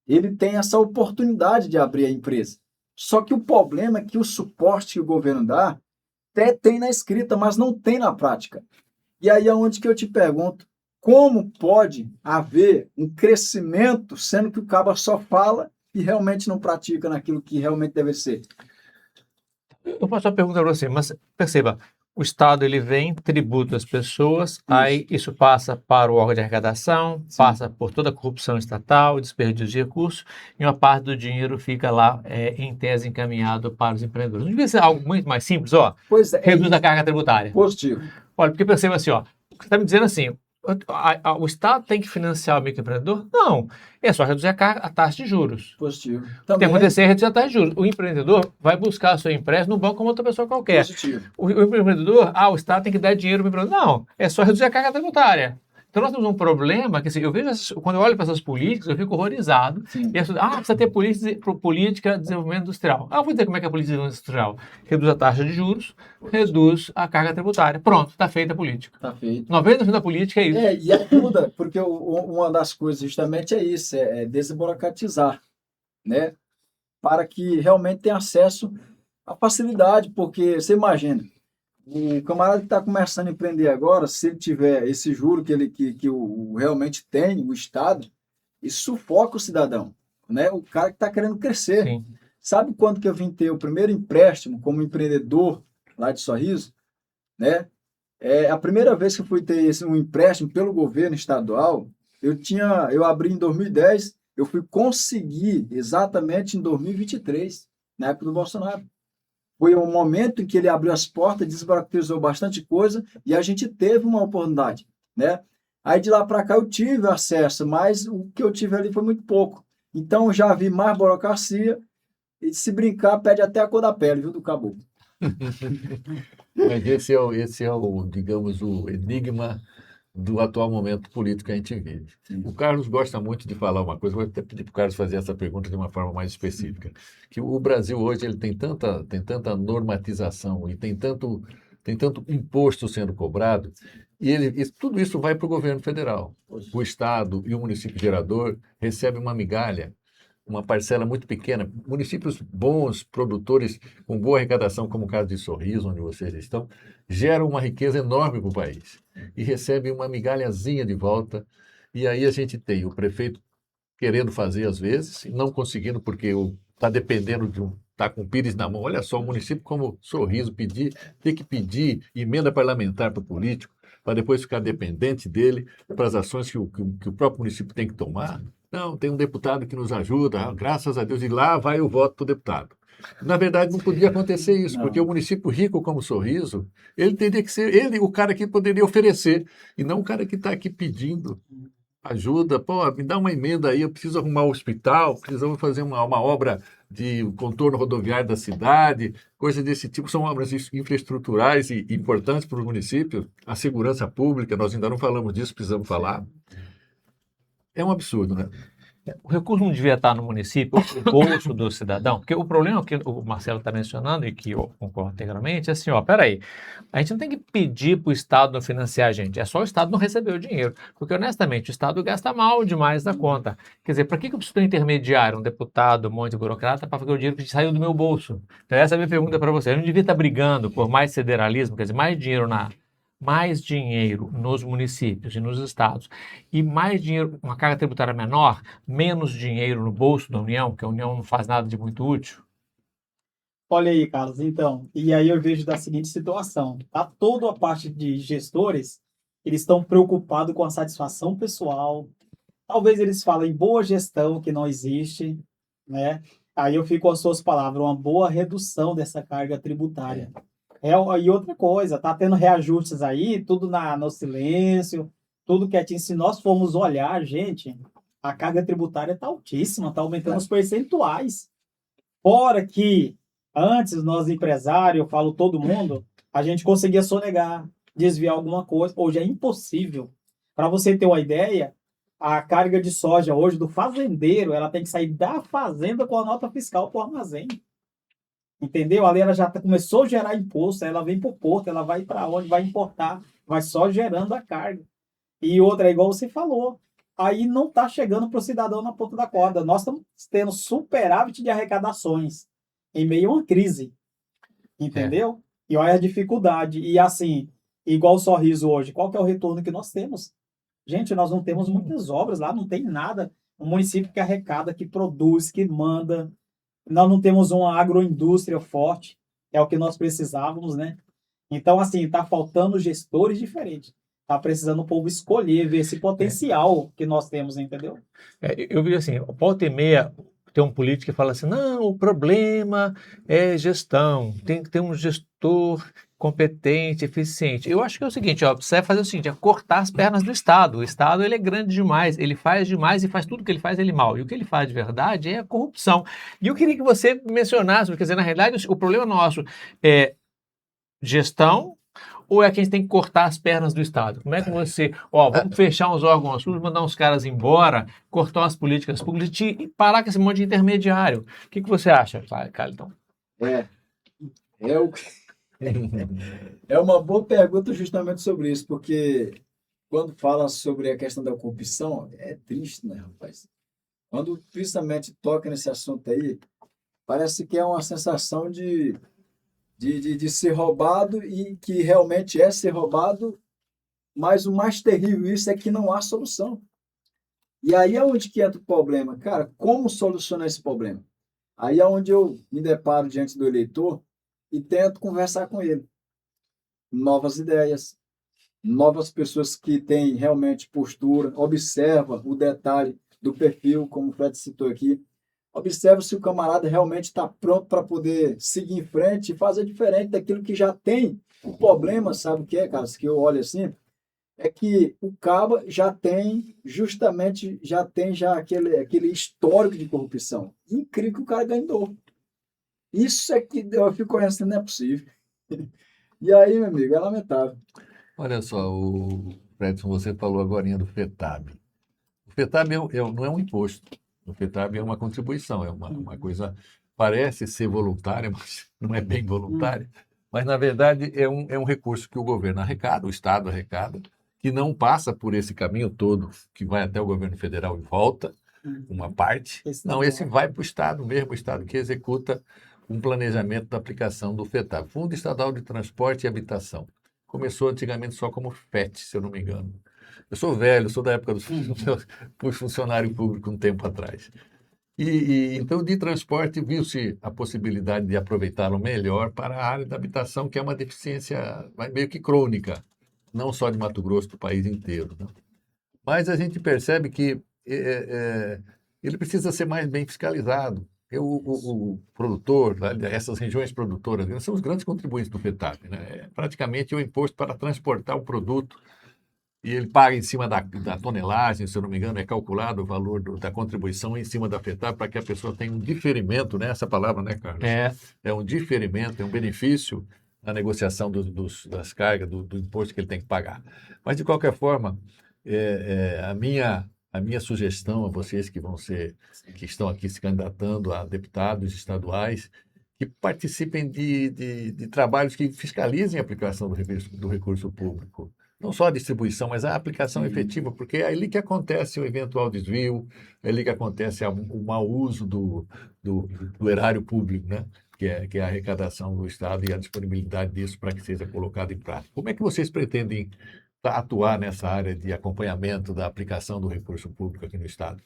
D: ele tem essa oportunidade de abrir a empresa. Só que o problema é que o suporte que o governo dá até tem na escrita, mas não tem na prática. E aí é onde que eu te pergunto, como pode haver um crescimento, sendo que o cabo só fala e realmente não pratica naquilo que realmente deve ser?
E: Eu faço uma pergunta para você, mas perceba, o Estado ele vem, tributa as pessoas, aí isso passa para o órgão de arrecadação, passa por toda a corrupção estatal, desperdício de recursos, e uma parte do dinheiro fica lá, em tese, encaminhado para os empreendedores. Não devia ser algo muito mais simples, ó?
D: Pois é,
E: Reduz a carga tributária.
D: positivo.
E: Olha, porque perceba assim, ó, você está me dizendo assim, o Estado tem que financiar o microempreendedor? Não, é só reduzir a taxa de juros.
D: Positivo.
E: O que tem que
D: Também
E: acontecer é reduzir a taxa de juros. O empreendedor vai buscar seu empréstimo no banco como outra pessoa qualquer.
D: positivo.
E: O empreendedor, o Estado tem que dar dinheiro para o empreendedor. Não, é só reduzir a carga tributária. Então nós temos um problema que assim, eu vejo quando eu olho para essas políticas, eu fico horrorizado.
D: Sim.
E: E as pessoas, precisa ter política de desenvolvimento industrial. Eu vou dizer como é que é a política de desenvolvimento industrial. Reduz a taxa de juros, reduz a carga tributária. Pronto, está feita a política.
D: Está feito.
E: 90% da política é isso.
D: E ajuda, porque uma das coisas justamente é isso, é desburocratizar, né? Para que realmente tenha acesso à facilidade, porque você imagina, o camarada que está começando a empreender agora, se ele tiver esse juro que realmente tem, o Estado, isso sufoca o cidadão, né? O cara que está querendo crescer.
E: Sim.
D: Sabe quando que eu vim ter o primeiro empréstimo como empreendedor lá de Sorriso, né? A primeira vez que eu fui ter um empréstimo pelo governo estadual, eu abri em 2010, eu fui conseguir exatamente em 2023, na época do Bolsonaro. Foi um momento em que ele abriu as portas, desburocratizou bastante coisa e a gente teve uma oportunidade, né? Aí de lá para cá eu tive acesso, mas o que eu tive ali foi muito pouco. Então eu já vi mais burocracia e se brincar pede até a cor da pele, viu, do caboclo.
B: Mas esse é o, digamos, o enigma do atual momento político que a gente vive. O Carlos gosta muito de falar uma coisa, vou até pedir para o Carlos fazer essa pergunta de uma forma mais específica, que o Brasil hoje ele tem tanta normatização e tem tanto imposto sendo cobrado, e tudo isso vai para o governo federal. O Estado e o município gerador recebem uma migalha, uma parcela muito pequena. Municípios bons, produtores com boa arrecadação, como o caso de Sorriso, onde vocês estão, geram uma riqueza enorme para o país e recebem uma migalhazinha de volta. E aí a gente tem o prefeito querendo fazer às vezes, e não conseguindo porque está dependendo está com o pires na mão. Olha só, o município como Sorriso tem que pedir emenda parlamentar para o político, para depois ficar dependente dele para as ações que o próprio município tem que tomar. Não, tem um deputado que nos ajuda, graças a Deus, e lá vai o voto para o deputado. Na verdade, não podia acontecer isso,
D: Não.
B: porque o município rico como Sorriso, ele teria que ser o cara que poderia oferecer, e não o cara que está aqui pedindo ajuda. Pô, me dá uma emenda aí, eu preciso arrumar um hospital, precisamos fazer uma obra de contorno rodoviário da cidade, coisas desse tipo. São obras infraestruturais e importantes para os municípios. A segurança pública, nós ainda não falamos disso, precisamos falar. É um absurdo, né?
E: O recurso não devia estar no município, no bolso do cidadão, porque o problema que o Marcelo está mencionando e que eu concordo integralmente é assim, peraí, a gente não tem que pedir para o Estado não financiar a gente, é só o Estado não receber o dinheiro, porque honestamente o Estado gasta mal demais da conta. Quer dizer, para que eu preciso de um intermediário, um deputado, um monte de burocrata para fazer o dinheiro que saiu do meu bolso? Então essa é a minha pergunta para você. Eu não devia estar brigando por mais federalismo, quer dizer, mais dinheiro nos municípios e nos estados e mais dinheiro, uma carga tributária menor, menos dinheiro no bolso da União, porque a União não faz nada de muito útil?
C: Olha aí, Carlos, então, e aí eu vejo da seguinte situação, tá? Toda a parte de gestores, eles estão preocupados com a satisfação pessoal, talvez eles falem boa gestão, que não existe, né? Aí eu fico com as suas palavras, uma boa redução dessa carga tributária. E outra coisa, tá tendo reajustes aí, tudo no silêncio, tudo quietinho. Se nós formos olhar, gente, a carga tributária tá altíssima, tá aumentando os percentuais. Fora que antes nós empresários, eu falo todo mundo, a gente conseguia sonegar, desviar alguma coisa. Hoje é impossível. Para você ter uma ideia, a carga de soja hoje do fazendeiro, ela tem que sair da fazenda com a nota fiscal para o armazém. Entendeu? Ali ela já começou a gerar imposto, ela vem para o porto, ela vai para onde, vai importar, vai só gerando a carga. E outra, é igual você falou, aí não está chegando para o cidadão na ponta da corda. Nós estamos tendo superávit de arrecadações em meio a uma crise, entendeu? E olha a dificuldade. E assim, igual o Sorriso hoje, qual que é o retorno que nós temos? Gente, nós não temos muitas obras lá, não tem nada. Um município que arrecada, que produz, que manda. Nós não temos uma agroindústria forte, é o que nós precisávamos, né? Então, assim, está faltando gestores diferentes. Está precisando o povo escolher, ver esse potencial que nós temos, entendeu?
E: Eu vi assim, volta e meia tem um político que fala assim, não, o problema é gestão, tem que ter um gestor competente, eficiente. Eu acho que é o seguinte, ó, você vai fazer o seguinte, é cortar as pernas do Estado. O Estado, ele é grande demais, ele faz demais e faz tudo que ele faz, ele mal. E o que ele faz de verdade é a corrupção. E eu queria que você mencionasse, quer dizer, na realidade, o problema nosso é gestão, ou é que a gente tem que cortar as pernas do Estado? Como é que você, vamos fechar uns órgãos públicos, mandar uns caras embora, cortar as políticas públicas e parar com esse monte de intermediário? O que você acha, Carlton?
D: É uma boa pergunta justamente sobre isso, porque quando fala sobre a questão da corrupção, é triste, né, rapaz? Quando principalmente toca nesse assunto aí, parece que é uma sensação de ser roubado e que realmente é ser roubado, mas o mais terrível isso é que não há solução. E aí é onde que entra o problema. Cara, como solucionar esse problema? Aí é onde eu me deparo diante do eleitor e tento conversar com ele. Novas ideias, novas pessoas que têm realmente postura, observa o detalhe do perfil, como o Fred citou aqui, observa se o camarada realmente está pronto para poder seguir em frente e fazer diferente daquilo que já tem. O problema, sabe o que é, cara? Que eu olho assim, é que o caba já tem aquele histórico de corrupção. Incrível que o cara ganhou. Isso é que eu fico olhando assim, não é possível. E aí, meu amigo, é lamentável.
B: Olha só, o Fredson, você falou agora do FETAB. O FETAB não é um imposto. O FETAB é uma contribuição, é uma coisa, parece ser voluntária, mas não é bem voluntária. Mas, na verdade, é um recurso que o governo arrecada, o Estado arrecada, que não passa por esse caminho todo, que vai até o governo federal e volta, uma parte. Não, esse vai para o Estado mesmo, o Estado que executa um planejamento da aplicação do FETAB, Fundo Estadual de Transporte e Habitação. Começou antigamente só como FET, se eu não me engano. Eu sou velho, sou da época fui funcionário público um tempo atrás. Então, de transporte, viu-se a possibilidade de aproveitá-lo melhor para a área da habitação, que é uma deficiência meio que crônica, não só de Mato Grosso, do país inteiro. Né? Mas a gente percebe que ele precisa ser mais bem fiscalizado. O produtor, essas regiões produtoras, são os grandes contribuintes do FETAB. Né? É praticamente o imposto para transportar o produto e ele paga em cima da tonelagem, se eu não me engano, é calculado o valor da contribuição em cima da FETAB para que a pessoa tenha um diferimento, né? Essa palavra, né, Carlos? É um diferimento, é um benefício na negociação das cargas, do imposto que ele tem que pagar. Mas, de qualquer forma, a minha sugestão a vocês que estão aqui se candidatando a deputados estaduais, que participem de trabalhos que fiscalizem a aplicação do recurso público. Não só a distribuição, mas a aplicação efetiva, porque é ali que acontece o eventual desvio, é ali que acontece o mau uso do erário público, né? que é a arrecadação do Estado e a disponibilidade disso para que seja colocado em prática. Como é que vocês pretendem atuar nessa área de acompanhamento da aplicação do recurso público aqui no Estado?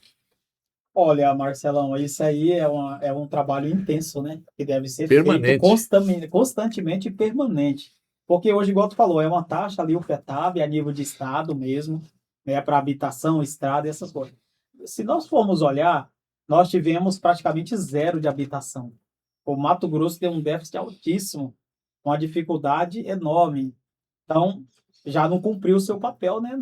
C: Olha, Marcelão, isso aí é um trabalho intenso, né? Que deve ser feito
E: Permanente.
C: constantemente e permanente. Porque hoje, igual tu falou, é uma taxa ali, o FETAB, a nível de estado mesmo, né? Para habitação, estrada e essas coisas. Se nós formos olhar, nós tivemos praticamente zero de habitação. O Mato Grosso tem um déficit altíssimo, uma dificuldade enorme. Então, já não cumpriu o seu papel, né,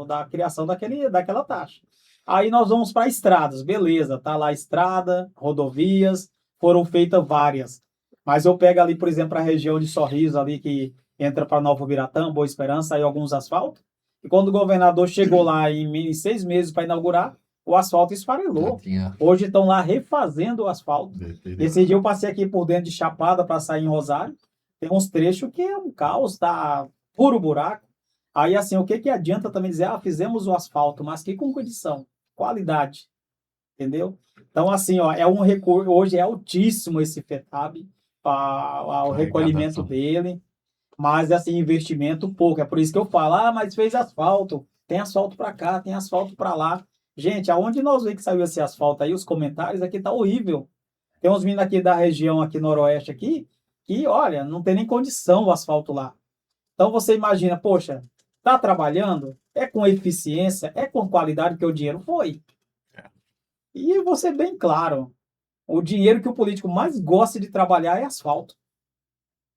C: da criação daquela taxa. Aí nós vamos para estradas, beleza, tá lá a estrada, rodovias, foram feitas várias. Mas eu pego ali, por exemplo, a região de Sorriso, ali que entra para Nova Biratã, Boa Esperança, aí alguns asfaltos. E quando o governador chegou lá em 6 meses para inaugurar, o asfalto
E: Já
C: esfarelou.
E: tinha.
C: Hoje estão lá refazendo o asfalto.
E: Deteriorado.
C: Esse dia eu passei aqui por dentro de Chapada para sair em Rosário. Tem uns trechos que é um caos, tá puro buraco. Aí, assim, o que que adianta também dizer, fizemos o asfalto, mas que com condição, qualidade, entendeu? Então, assim, ó, é um recurso, hoje é altíssimo esse FETAB, o recolhimento
E: Arrecadação.
C: dele, mas, assim, investimento pouco. É por isso que eu falo, mas fez asfalto, tem asfalto para cá, tem asfalto para lá. Gente, aonde nós vemos que saiu esse asfalto aí, os comentários aqui tá horrível. Tem uns meninos aqui da região, aqui noroeste, aqui, que, olha, não tem nem condição o asfalto lá. Então você imagina, poxa, está trabalhando, é com eficiência, é com qualidade que o dinheiro foi. E vou ser bem claro, o dinheiro que o político mais gosta de trabalhar é asfalto.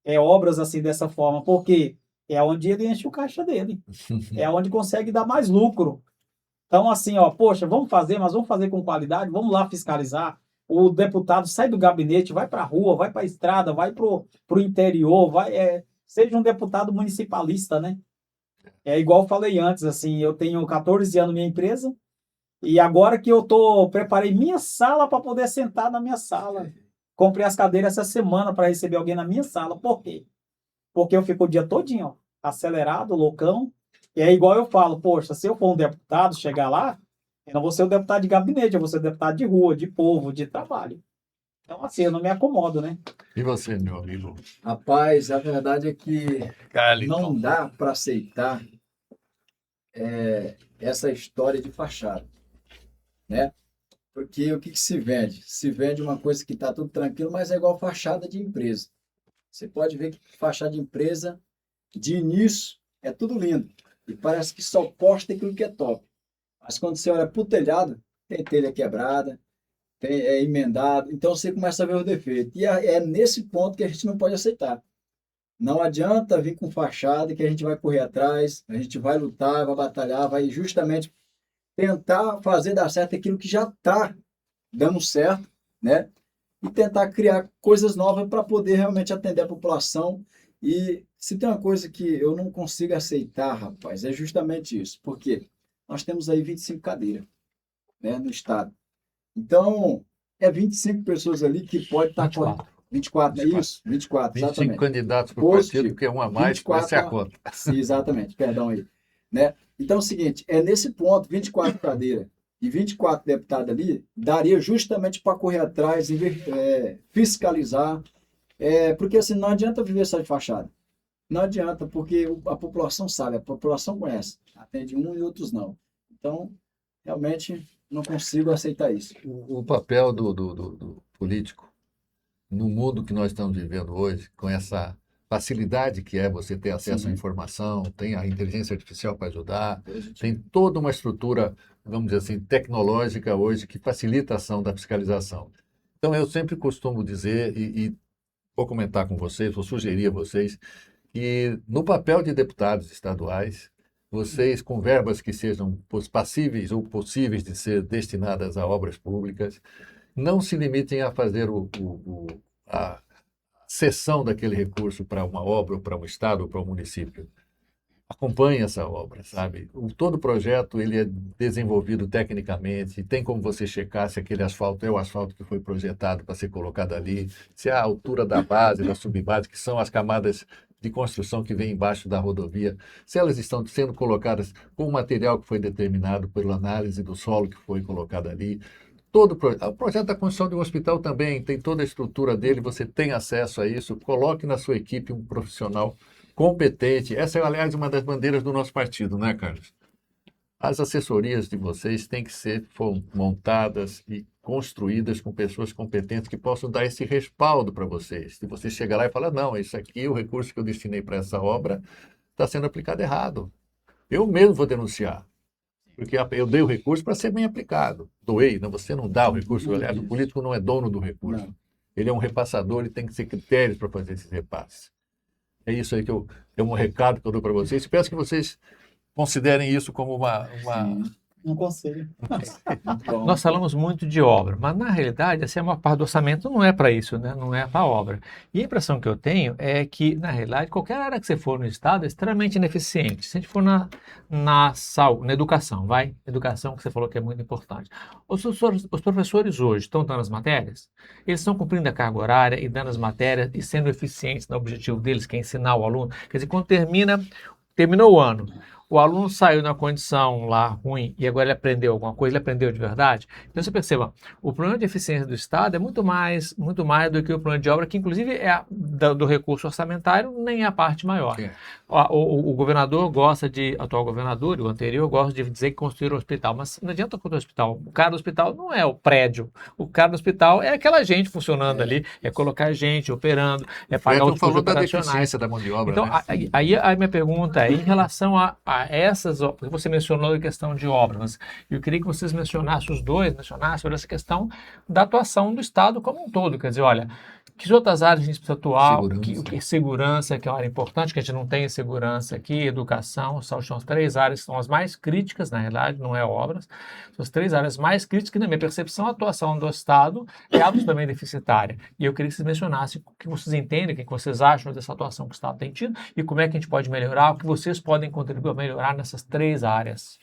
C: É obras assim dessa forma, porque é onde ele enche o caixa dele. É onde consegue dar mais lucro. Então, assim, ó, poxa, vamos fazer, mas vamos fazer com qualidade, vamos lá fiscalizar. O deputado sai do gabinete, vai para a rua, vai para a estrada, vai para o interior, seja um deputado municipalista, né? É igual eu falei antes, assim, eu tenho 14 anos na minha empresa e agora que preparei minha sala para poder sentar na minha sala. Comprei as cadeiras essa semana para receber alguém na minha sala. Por quê? Porque eu fico o dia todinho, ó, acelerado, loucão. E é igual eu falo, poxa, se eu for um deputado, chegar lá, eu não vou ser um deputado de gabinete, eu vou ser um deputado de rua, de povo, de trabalho. Então, assim, eu não me acomodo, né?
E: E você, meu amigo?
D: Rapaz, a verdade é que
E: Carliton.
D: não dá para aceitar essa história de fachada, né? Porque o que que se vende? Se vende uma coisa que está tudo tranquilo, mas é igual fachada de empresa. Você pode ver que fachada de empresa, de início, é tudo lindo. E parece que só posta aquilo que é top. Mas quando você olha para o telhado, tem telha quebrada, é emendado. Então você começa a ver os defeitos. E é nesse ponto que a gente não pode aceitar. Não adianta vir com fachada que a gente vai correr atrás, a gente vai lutar, vai batalhar, vai justamente tentar fazer dar certo aquilo que já está dando certo, né? E tentar criar coisas novas para poder realmente atender a população. E se tem uma coisa que eu não consigo aceitar, rapaz, é justamente isso. Porque nós temos aí 25 cadeiras, né, no estado. Então, é 25 pessoas ali que pode estar... 24, é isso? 24,
E: 25
D: exatamente.
E: candidatos para o
D: Positivo.
E: partido, que é um a mais,
D: 24
E: essa é a conta.
D: Sim, exatamente, perdão aí. Né? Então é o seguinte, é nesse ponto, 24 cadeiras e 24 deputados ali, daria justamente para correr atrás, fiscalizar, porque assim, não adianta viver só de fachada. Não adianta, porque a população sabe, a população conhece, atende um e outros não. Então, realmente, não consigo aceitar isso.
E: O papel do político no mundo que nós estamos vivendo hoje, com essa facilidade que é você ter acesso à informação, tem a inteligência artificial para ajudar, tem toda uma estrutura, vamos dizer assim, tecnológica hoje que facilita a ação da fiscalização. Então, eu sempre costumo dizer, e vou comentar com vocês, vou sugerir a vocês, que no papel de deputados estaduais, vocês, com verbas que sejam passíveis ou possíveis de ser destinadas a obras públicas, não se limitem a fazer a cessão daquele recurso para uma obra, ou para um estado, ou para um município. Acompanhe essa obra, sabe? Todo projeto ele é desenvolvido tecnicamente, tem como você checar se aquele asfalto é o asfalto que foi projetado para ser colocado ali, se a altura da base, da subbase, que são as camadas de construção que vem embaixo da rodovia, se elas estão sendo colocadas com o material que foi determinado pela análise do solo que foi colocado ali. O projeto da construção de um hospital também tem toda a estrutura dele, você tem acesso a isso, coloque na sua equipe um profissional competente. Essa é, aliás, uma das bandeiras do nosso partido, né, Carlos?
B: as assessorias de vocês têm que ser montadas e construídas com pessoas competentes que possam dar esse respaldo para vocês. Se você chegar lá e falar, não, isso aqui, o recurso que eu destinei para essa obra está sendo aplicado errado. Eu mesmo vou denunciar, porque eu dei o recurso para ser bem aplicado. Doei, não, você não dá o recurso. Aliás, o político não é dono do recurso.
D: Não.
B: Ele é um repassador e tem que ter critérios para fazer esses repasses. É isso aí é um recado que eu dou para vocês. Peço que vocês considerem isso como uma
C: Um conselho.
D: Bom,
E: Nós falamos muito de obra, mas na realidade, assim, a maior parte do orçamento não é para isso, né? Não é para obra. E a impressão que eu tenho é que, na realidade, qualquer área que você for no Estado é extremamente ineficiente. Se a gente for na saúde, na educação, vai? Educação que você falou que é muito importante. Os professores hoje estão dando as matérias? Eles estão cumprindo a carga horária e dando as matérias e sendo eficientes no objetivo deles, que é ensinar o aluno? Quer dizer, quando terminou o ano, o aluno saiu na condição lá ruim e agora ele aprendeu alguma coisa, ele aprendeu de verdade. Então você perceba, o problema de eficiência do Estado é muito mais do que o problema de obra, que inclusive é do recurso orçamentário, nem é a parte maior.
B: É.
E: O governador gosta o atual governador e o anterior gosta de dizer que construíram um hospital, mas não adianta construir um hospital. O cara do hospital não é o prédio, o cara do hospital é aquela gente funcionando ali, é colocar gente operando, é pagar os custos
B: falou da
E: operacionais.
B: deficiência da mão de obra,
E: Então,
B: né?
E: aí a minha pergunta é, em relação a essas, porque você mencionou a questão de obras, mas eu queria que vocês mencionassem sobre essa questão da atuação do Estado como um todo, quer dizer, olha, que outras áreas a gente precisa atuar, segurança, que é uma área importante, que a gente não tem segurança aqui, educação, saúde, são as 3 áreas que são as mais críticas, na realidade, não é obras, são as 3 áreas mais críticas, que na minha percepção, a atuação do Estado é absolutamente deficitária. E eu queria que vocês mencionassem o que vocês entendem, o que vocês acham dessa atuação que o Estado tem tido e como é que a gente pode melhorar, o que vocês podem contribuir a melhorar nessas 3 áreas.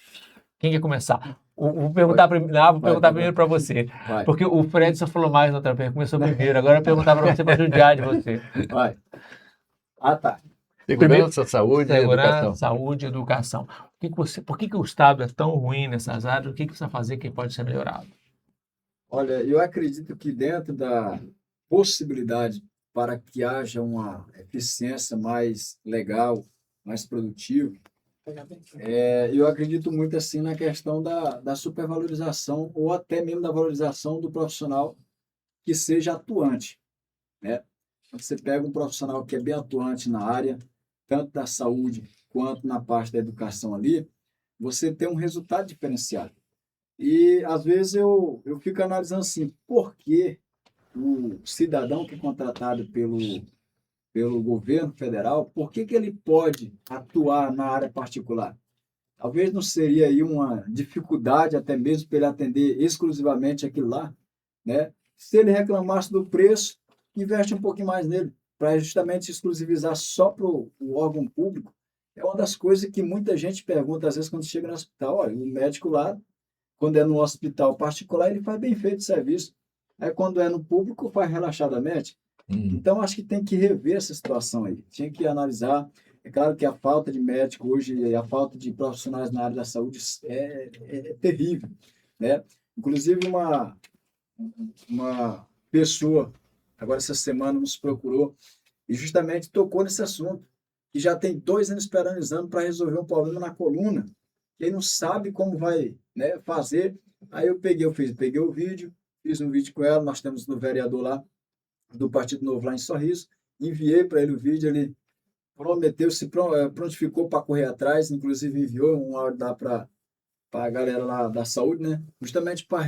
E: Quem quer começar? Vou perguntar primeiro para você.
D: vai.
E: Porque o Fred só falou mais na outra vez, começou primeiro. Agora eu vou perguntar para você, para judiar de você.
D: Vai. Ah, tá.
B: Segurança, saúde e educação.
E: Saúde e educação. Por que o Estado é tão ruim nessas áreas? O que precisa fazer que pode ser melhorado?
D: Olha, eu acredito que dentro da possibilidade para que haja uma eficiência mais legal, mais produtiva, eu acredito muito assim na questão da supervalorização ou até mesmo da valorização do profissional que seja atuante, né? Você pega um profissional que é bem atuante na área, tanto da saúde quanto na parte da educação ali, você tem um resultado diferenciado. E, às vezes, eu fico analisando assim, por que o cidadão que é contratado pelo governo federal, por que ele pode atuar na área particular? Talvez não seria aí uma dificuldade até mesmo para ele atender exclusivamente aquilo lá, né? Se ele reclamasse do preço, investe um pouquinho mais nele, para justamente se exclusivizar só para o órgão público. É uma das coisas que muita gente pergunta, às vezes, quando chega no hospital. Olha, o médico lá, quando é no hospital particular, ele faz bem feito o serviço. Aí, quando é no público, faz relaxadamente. Então, acho que tem que rever essa situação aí. Tinha que analisar. É claro que a falta de médico hoje, a falta de profissionais na área da saúde é terrível, né? Inclusive, uma pessoa, agora essa semana, nos procurou e justamente tocou nesse assunto, que já tem 2 anos esperando exame para resolver um problema na coluna, que ele não sabe como vai, né, fazer. Aí eu peguei o vídeo, fiz um vídeo com ela, nós temos no vereador lá, do Partido Novo lá em Sorriso, enviei para ele o vídeo, ele prometeu, se prontificou para correr atrás, inclusive enviou um áudio lá para a galera lá da saúde, né? Justamente para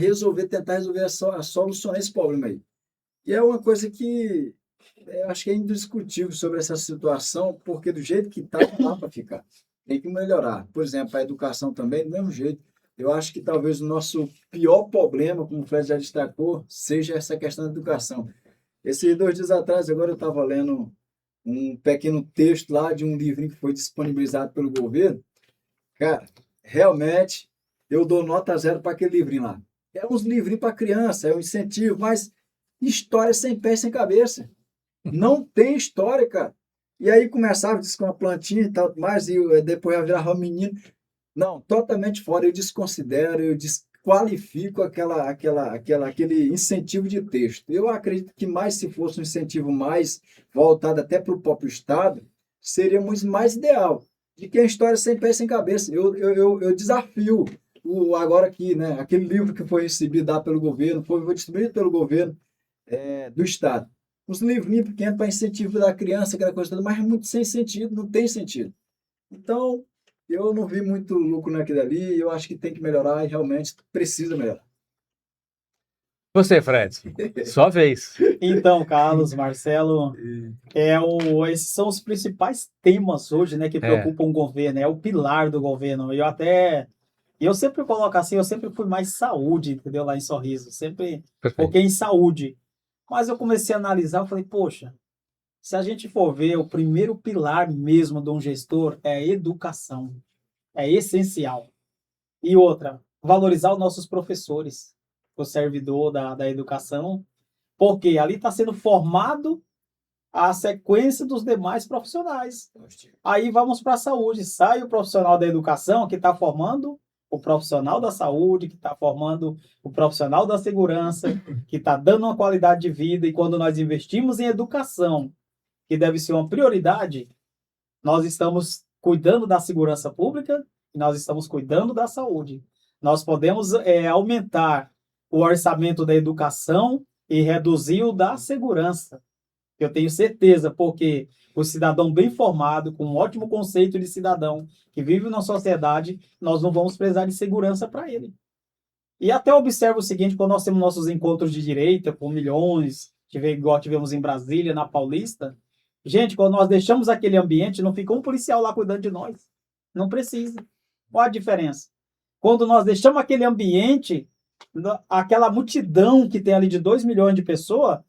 D: tentar resolver, solucionar esse problema aí. E é uma coisa que eu acho que é indiscutível sobre essa situação, porque do jeito que está, não dá para ficar. Tem que melhorar. Por exemplo, a educação também, do mesmo jeito. Eu acho que talvez o nosso pior problema, como o Fred já destacou, seja essa questão da educação. Esses 2 dias atrás, agora eu estava lendo um pequeno texto lá de um livrinho que foi disponibilizado pelo governo. Cara, realmente, eu dou nota 0 para aquele livrinho lá. É uns livrinhos para criança, é um incentivo, mas história sem pé e sem cabeça. Não tem história, cara. E aí começava a dizer com uma plantinha e tal, mais, e depois ia virar um menino. Não, totalmente fora. Eu desconsidero, eu desqualifico aquele incentivo de texto. Eu acredito que mais se fosse um incentivo mais voltado até para o próprio Estado, seria mais ideal. de que a história é sem pé e sem cabeça. Eu desafio agora aqui, né? Aquele livro que foi recebido lá pelo governo, foi distribuído pelo governo do Estado. Os livrinhos pequenos para incentivo da criança, aquela coisa toda, mas é muito sem sentido, não tem sentido. Então, eu não vi muito lucro naquilo ali, eu acho que tem que melhorar e realmente precisa melhorar.
E: Você, Fred, sua vez.
C: Então, Carlos, Marcelo, esses são os principais temas hoje, né, que preocupam o governo, é o pilar do governo. Eu sempre coloco assim, eu sempre fui mais saúde, entendeu? Lá em Sorriso, sempre foquei em saúde. Mas eu comecei a analisar, eu falei, poxa, se a gente for ver, o primeiro pilar mesmo de um gestor é a educação, é essencial. E outra, valorizar os nossos professores, o servidor da educação, porque ali está sendo formado a sequência dos demais profissionais. Aí vamos para a saúde, sai o profissional da educação que está formando o profissional da saúde, que está formando o profissional da segurança, que está dando uma qualidade de vida, e quando nós investimos em educação, que deve ser uma prioridade, nós estamos cuidando da segurança pública e nós estamos cuidando da saúde. Nós podemos aumentar o orçamento da educação e reduzir o da segurança. Eu tenho certeza, porque o cidadão bem formado, com um ótimo conceito de cidadão, que vive na sociedade, nós não vamos precisar de segurança para ele. E até observo o seguinte, quando nós temos nossos encontros de direita, com milhões, igual tivemos em Brasília, na Paulista, gente, quando nós deixamos aquele ambiente, não fica um policial lá cuidando de nós. Não precisa. Qual a diferença? Quando nós deixamos aquele ambiente, aquela multidão que tem ali de 2 milhões de pessoas,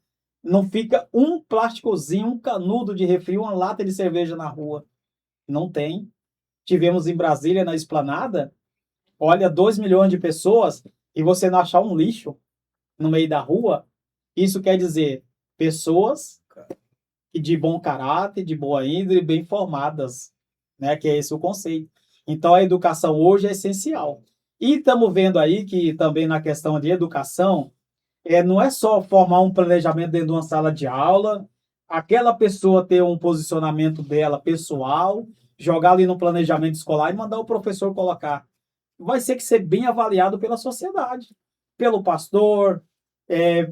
C: não fica um plásticozinho, um canudo de refri, uma lata de cerveja na rua. Não tem. Tivemos em Brasília, na Esplanada, olha, 2 milhões de pessoas e você não achar um lixo no meio da rua. Isso quer dizer pessoas de bom caráter, de boa índole, bem formadas, né? Que é esse o conceito. Então, a educação hoje é essencial. E estamos vendo aí que também na questão de educação, não é só formar um planejamento dentro de uma sala de aula, aquela pessoa ter um posicionamento dela pessoal, jogar ali no planejamento escolar e mandar o professor colocar. Vai ter que ser bem avaliado pela sociedade, pelo pastor,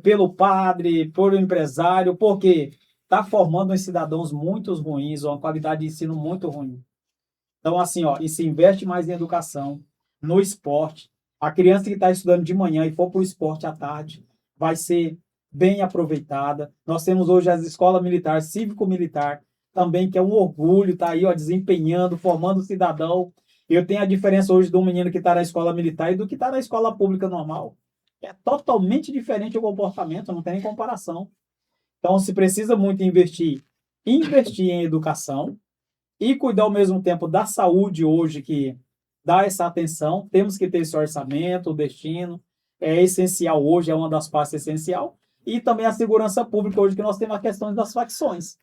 C: pelo padre, pelo empresário, porque está formando uns cidadãos muito ruins, uma qualidade de ensino muito ruim. Então, assim, e se investe mais em educação, no esporte. A criança que está estudando de manhã e for para o esporte à tarde, vai ser bem aproveitada. Nós temos hoje as escolas militares, cívico-militar, também, que é um orgulho, está aí, desempenhando, formando cidadão. Eu tenho a diferença hoje do menino que está na escola militar e do que está na escola pública normal. É totalmente diferente o comportamento, não tem nem comparação. Então, se precisa muito investir em educação e cuidar ao mesmo tempo da saúde hoje, que dá essa atenção. Temos que ter esse orçamento, o destino. É essencial hoje, é uma das partes essenciais. E também a segurança pública hoje, que nós temos a questão das facções.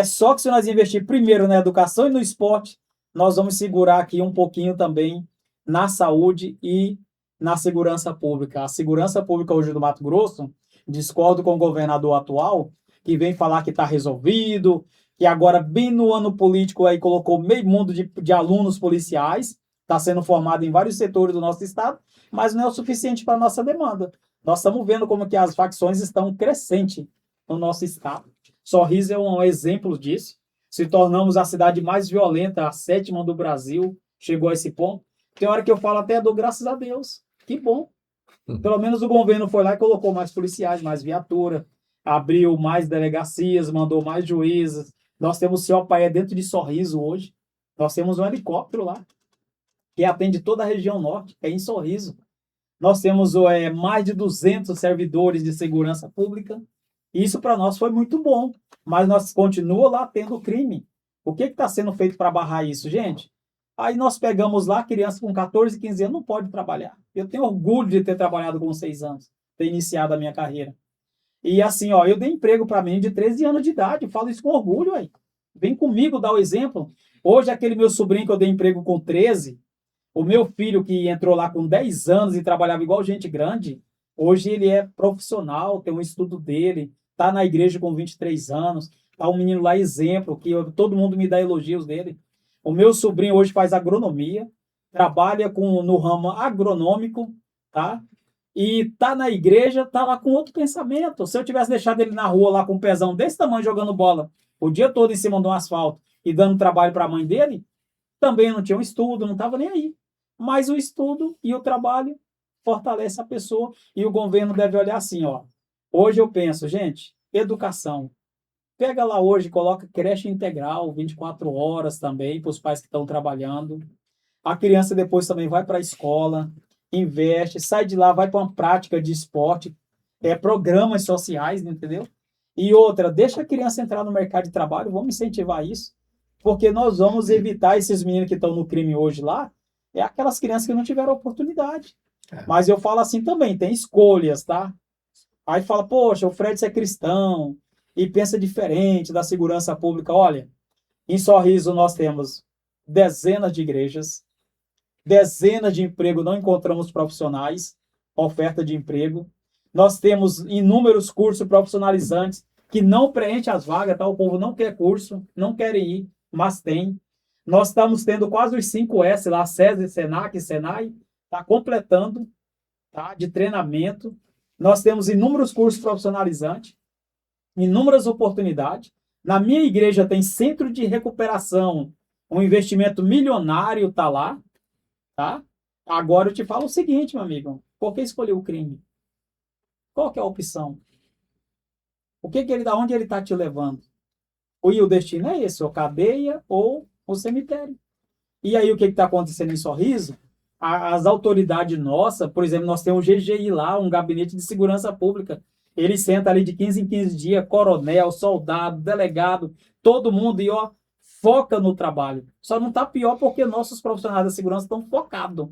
C: Só que se nós investir primeiro na educação e no esporte, nós vamos segurar aqui um pouquinho também na saúde e na segurança pública. A segurança pública hoje do Mato Grosso, discordo com o governador atual, que vem falar que está resolvido, que agora, bem no ano político, aí colocou meio mundo de alunos policiais, está sendo formado em vários setores do nosso estado, mas não é o suficiente para a nossa demanda. Nós estamos vendo como que as facções estão crescentes no nosso estado. Sorriso é um exemplo disso. Se tornamos a cidade mais violenta, a 7ª do Brasil, chegou a esse ponto. Tem hora que eu falo até, dou graças a Deus. Que bom. Pelo menos o governo foi lá e colocou mais policiais, mais viatura, abriu mais delegacias, mandou mais juízes. Nós temos o COPAE dentro de Sorriso hoje. Nós temos um helicóptero lá, que atende toda a região norte, é em Sorriso. Nós temos mais de 200 servidores de segurança pública. Isso para nós foi muito bom, mas nós continuamos lá tendo crime. O que está sendo feito para barrar isso, gente? Aí nós pegamos lá, criança com 14, 15 anos não pode trabalhar. Eu tenho orgulho de ter trabalhado com 6 anos, ter iniciado a minha carreira. E assim, eu dei emprego para mim de 13 anos de idade, eu falo isso com orgulho aí. Vem comigo dar o exemplo. Hoje, aquele meu sobrinho que eu dei emprego com 13, o meu filho que entrou lá com 10 anos e trabalhava igual gente grande, hoje ele é profissional, tem um estudo dele, está na igreja com 23 anos, está um menino lá exemplo, que todo mundo me dá elogios dele. O meu sobrinho hoje faz agronomia, trabalha no ramo agronômico, tá? E tá na igreja, tá lá com outro pensamento. Se eu tivesse deixado ele na rua lá com um pezão desse tamanho jogando bola o dia todo em cima de um asfalto e dando trabalho para a mãe dele, também não tinha um estudo, não estava nem aí. Mas o estudo e o trabalho fortalece a pessoa e o governo deve olhar assim, ó. Hoje eu penso, gente, educação. Pega lá hoje, coloca creche integral, 24 horas também, para os pais que estão trabalhando. A criança depois também vai para a escola, investe, sai de lá, vai para uma prática de esporte, programas sociais, entendeu? E outra, deixa a criança entrar no mercado de trabalho, vamos incentivar isso, porque nós vamos evitar esses meninos que estão no crime hoje lá, aquelas crianças que não tiveram oportunidade. Mas eu falo assim também, tem escolhas, tá? Aí fala, poxa, o Fred é cristão e pensa diferente da segurança pública. Olha, em Sorriso nós temos dezenas de igrejas, dezenas de empregos, não encontramos profissionais, oferta de emprego. Nós temos inúmeros cursos profissionalizantes que não preenchem as vagas, tá? O povo não quer curso, não quer ir, mas tem. Nós estamos tendo quase os 5S lá, SESI, SENAC, SENAI, está completando, tá? De treinamento. Nós temos inúmeros cursos profissionalizantes, inúmeras oportunidades. Na minha igreja tem centro de recuperação, um investimento milionário está lá, tá? Agora eu te falo o seguinte, meu amigo, por que escolheu o crime? Qual que é a opção? Onde ele está te levando? O destino é esse, ou cadeia ou o cemitério. E aí o que está acontecendo em Sorriso? As autoridades nossas, por exemplo, nós temos um GGI lá, um gabinete de segurança pública. Ele senta ali de 15 em 15 dias, coronel, soldado, delegado, todo mundo, e ó, foca no trabalho. Só não está pior porque nossos profissionais da segurança estão focados.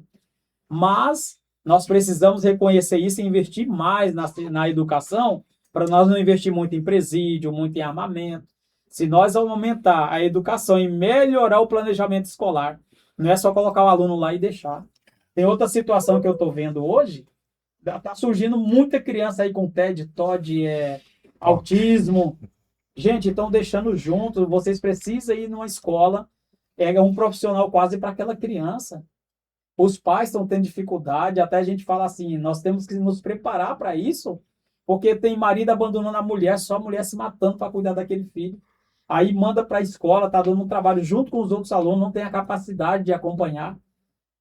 C: Mas nós precisamos reconhecer isso e investir mais na educação, para nós não investir muito em presídio, muito em armamento. Se nós aumentar a educação e melhorar o planejamento escolar, não é só colocar o aluno lá e deixar. Tem outra situação que eu estou vendo hoje, está surgindo muita criança aí com TED, TOD, autismo. Gente, estão deixando junto, vocês precisam ir numa escola, um profissional quase para aquela criança. Os pais estão tendo dificuldade, até a gente fala assim, nós temos que nos preparar para isso, porque tem marido abandonando a mulher, só a mulher se matando para cuidar daquele filho. Aí manda para a escola, está dando um trabalho junto com os outros alunos, não tem a capacidade de acompanhar.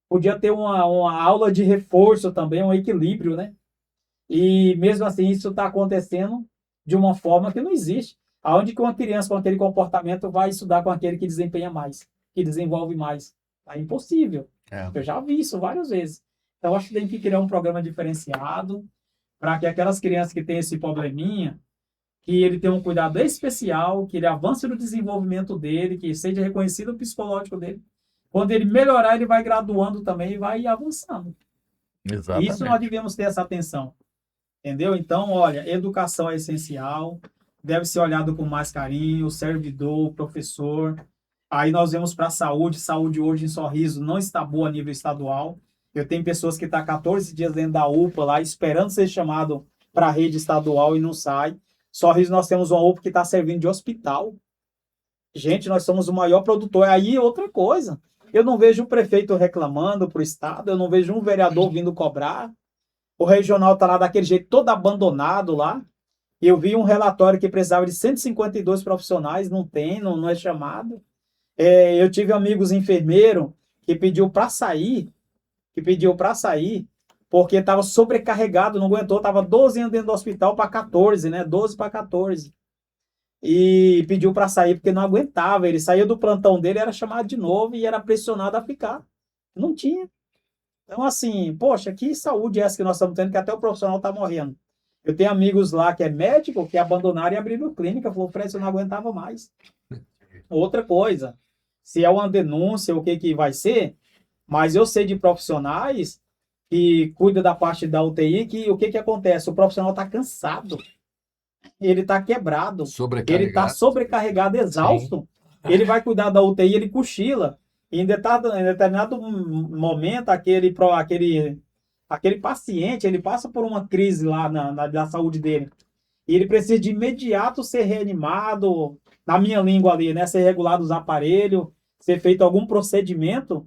C: Podia ter uma aula de reforço também, um equilíbrio, né? E mesmo assim, isso está acontecendo de uma forma que não existe. Aonde que uma criança com aquele comportamento vai estudar com aquele que desempenha mais, que desenvolve mais? É impossível. Eu já vi isso várias vezes. Então, acho que tem que criar um programa diferenciado para que aquelas crianças que têm esse probleminha, que ele tenha um cuidado especial, que ele avance no desenvolvimento dele, que seja reconhecido o psicológico dele. Quando ele melhorar, ele vai graduando também e vai avançando.
E: Exatamente.
C: Isso nós devemos ter essa atenção. Entendeu? Então, olha, educação é essencial, deve ser olhado com mais carinho, o servidor, o professor. Aí nós vemos para a saúde. Saúde hoje em Sorriso não está boa a nível estadual. Eu tenho pessoas que estão 14 dias dentro da UPA lá, esperando ser chamado para a rede estadual e não sai. Sorriso nós temos uma UPA que está servindo de hospital. Gente, nós somos o maior produtor. Aí outra coisa, eu não vejo o prefeito reclamando para o estado, eu não vejo um vereador vindo cobrar. O regional está lá daquele jeito, todo abandonado lá. Eu vi um relatório que precisava de 152 profissionais, não tem, não é chamado. Eu tive amigos enfermeiros que pediu para sair, porque estava sobrecarregado, não aguentou, estava 12 anos dentro do hospital para 14, né? 12 para 14. E pediu para sair porque não aguentava. Ele saía do plantão dele, era chamado de novo e era pressionado a ficar. Não tinha. Então, assim, poxa, que saúde é essa que nós estamos tendo, que até o profissional está morrendo. Eu tenho amigos lá que é médico, que abandonaram e abriram clínica. Falou, Fred, eu não aguentava mais. Outra coisa, se é uma denúncia, o que vai ser, mas eu sei de profissionais que cuidam da parte da UTI, que o que acontece? O profissional está cansado, ele está quebrado, ele está sobrecarregado, exausto. Sim. Ele vai cuidar da UTI, ele cochila. E em determinado momento, aquele paciente, ele passa por uma crise lá na saúde dele. E ele precisa de imediato ser reanimado, na minha língua ali, né? Ser regulado os aparelhos, ser feito algum procedimento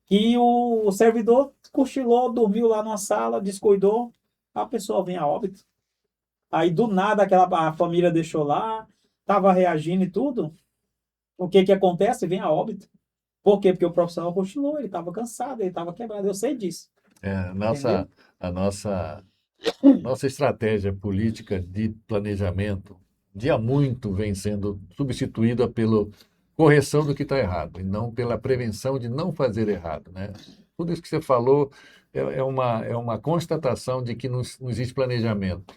C: que o servidor cochilou, dormiu lá numa sala, descuidou, a pessoa vem a óbito. Aí do nada a família deixou lá, estava reagindo e tudo. O que que acontece? Vem a óbito. Por quê? Porque o profissional cochilou, ele estava cansado, ele estava quebrado, eu sei disso.
B: Entendeu?
F: A nossa estratégia política de planejamento, dia muito vem sendo substituída pela correção do que está errado, e não pela prevenção de não fazer errado, né? Tudo isso que você falou é uma constatação de que não existe planejamento.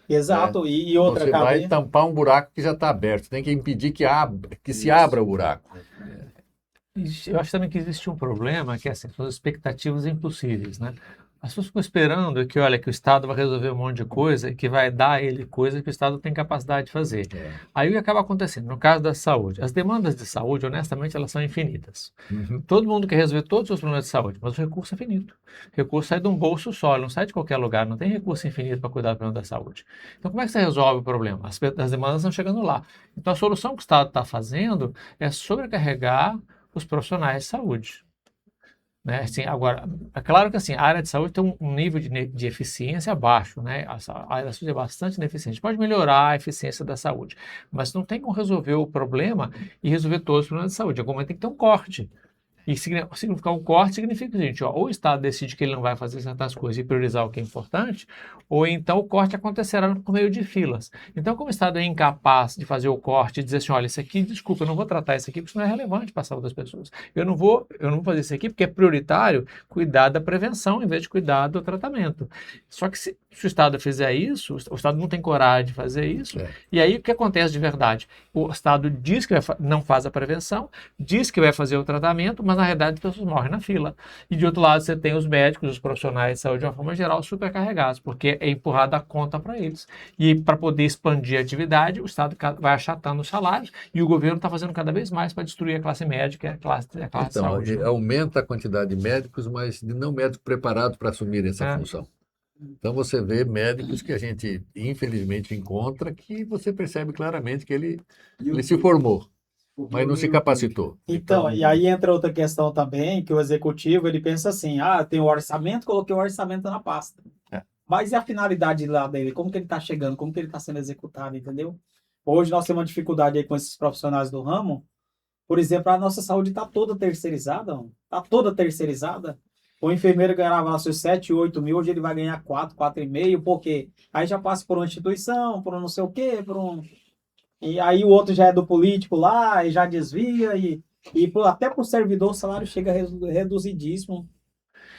C: Exato, e outra,
F: Você vai
C: cadeia.
F: tampar um buraco que já está aberto, tem que impedir que se abra o buraco.
E: Eu acho também que existe um problema que é assim, são as expectativas impossíveis, né? As pessoas ficam esperando que, olha, que o Estado vai resolver um monte de coisa e que vai dar a ele coisa que o Estado tem capacidade de fazer. Aí o que acaba acontecendo? No caso da saúde, as demandas de saúde, honestamente, elas são infinitas. Todo mundo quer resolver todos os problemas de saúde, mas o recurso é finito. O recurso sai de um bolso só, ele não sai de qualquer lugar, não tem recurso infinito para cuidar do problema da saúde. Então, como é que você resolve o problema? As demandas estão chegando lá. Então, a solução que o Estado está fazendo é sobrecarregar os profissionais de saúde. Né? Assim, agora, é claro que assim, a área de saúde tem um nível de eficiência baixo, né? A área da saúde é bastante ineficiente. Pode melhorar a eficiência da saúde, mas não tem como resolver o problema e resolver todos os problemas de saúde. Em algum momento tem que ter um corte. E significar um corte significa o seguinte, ó, ou o Estado decide que ele não vai fazer certas coisas e priorizar o que é importante, ou então o corte acontecerá por meio de filas. Então, como o Estado é incapaz de fazer o corte e dizer assim, olha, isso aqui, desculpa, eu não vou tratar isso aqui porque isso não é relevante para a saúde das pessoas. Eu não vou fazer isso aqui porque é prioritário cuidar da prevenção em vez de cuidar do tratamento. Só que se o Estado fizer isso, o Estado não tem coragem de fazer isso, e aí o que acontece de verdade? O Estado diz que não faz a prevenção, diz que vai fazer o tratamento, mas na realidade as pessoas morrem na fila. E de outro lado você tem os médicos, os profissionais de saúde de uma forma geral supercarregados, porque é empurrada a conta para eles. E para poder expandir a atividade, o Estado vai achatando os salários e o governo está fazendo cada vez mais para destruir a classe médica e a classe de
F: Então,
E: saúde. Né?
F: aumenta a quantidade de médicos, mas de não médicos preparados para assumir essa função. Então você vê médicos que a gente infelizmente encontra que você percebe claramente que ele se formou, mas não se capacitou.
C: Então, e aí entra outra questão também, que o executivo, ele pensa assim, tem o orçamento, coloquei o orçamento na pasta. Mas e a finalidade lá dele? Como que ele está chegando? Como que ele está sendo executado, entendeu? Hoje nós temos uma dificuldade aí com esses profissionais do ramo. Por exemplo, a nossa saúde está toda terceirizada. Está toda terceirizada. O enfermeiro ganhava lá seus 7, 8 mil, hoje ele vai ganhar 4, 4,5, por quê? Aí já passa por uma instituição, por um não sei o quê, por um... E aí o outro já é do político lá, e já desvia, até para o servidor o salário chega reduzidíssimo,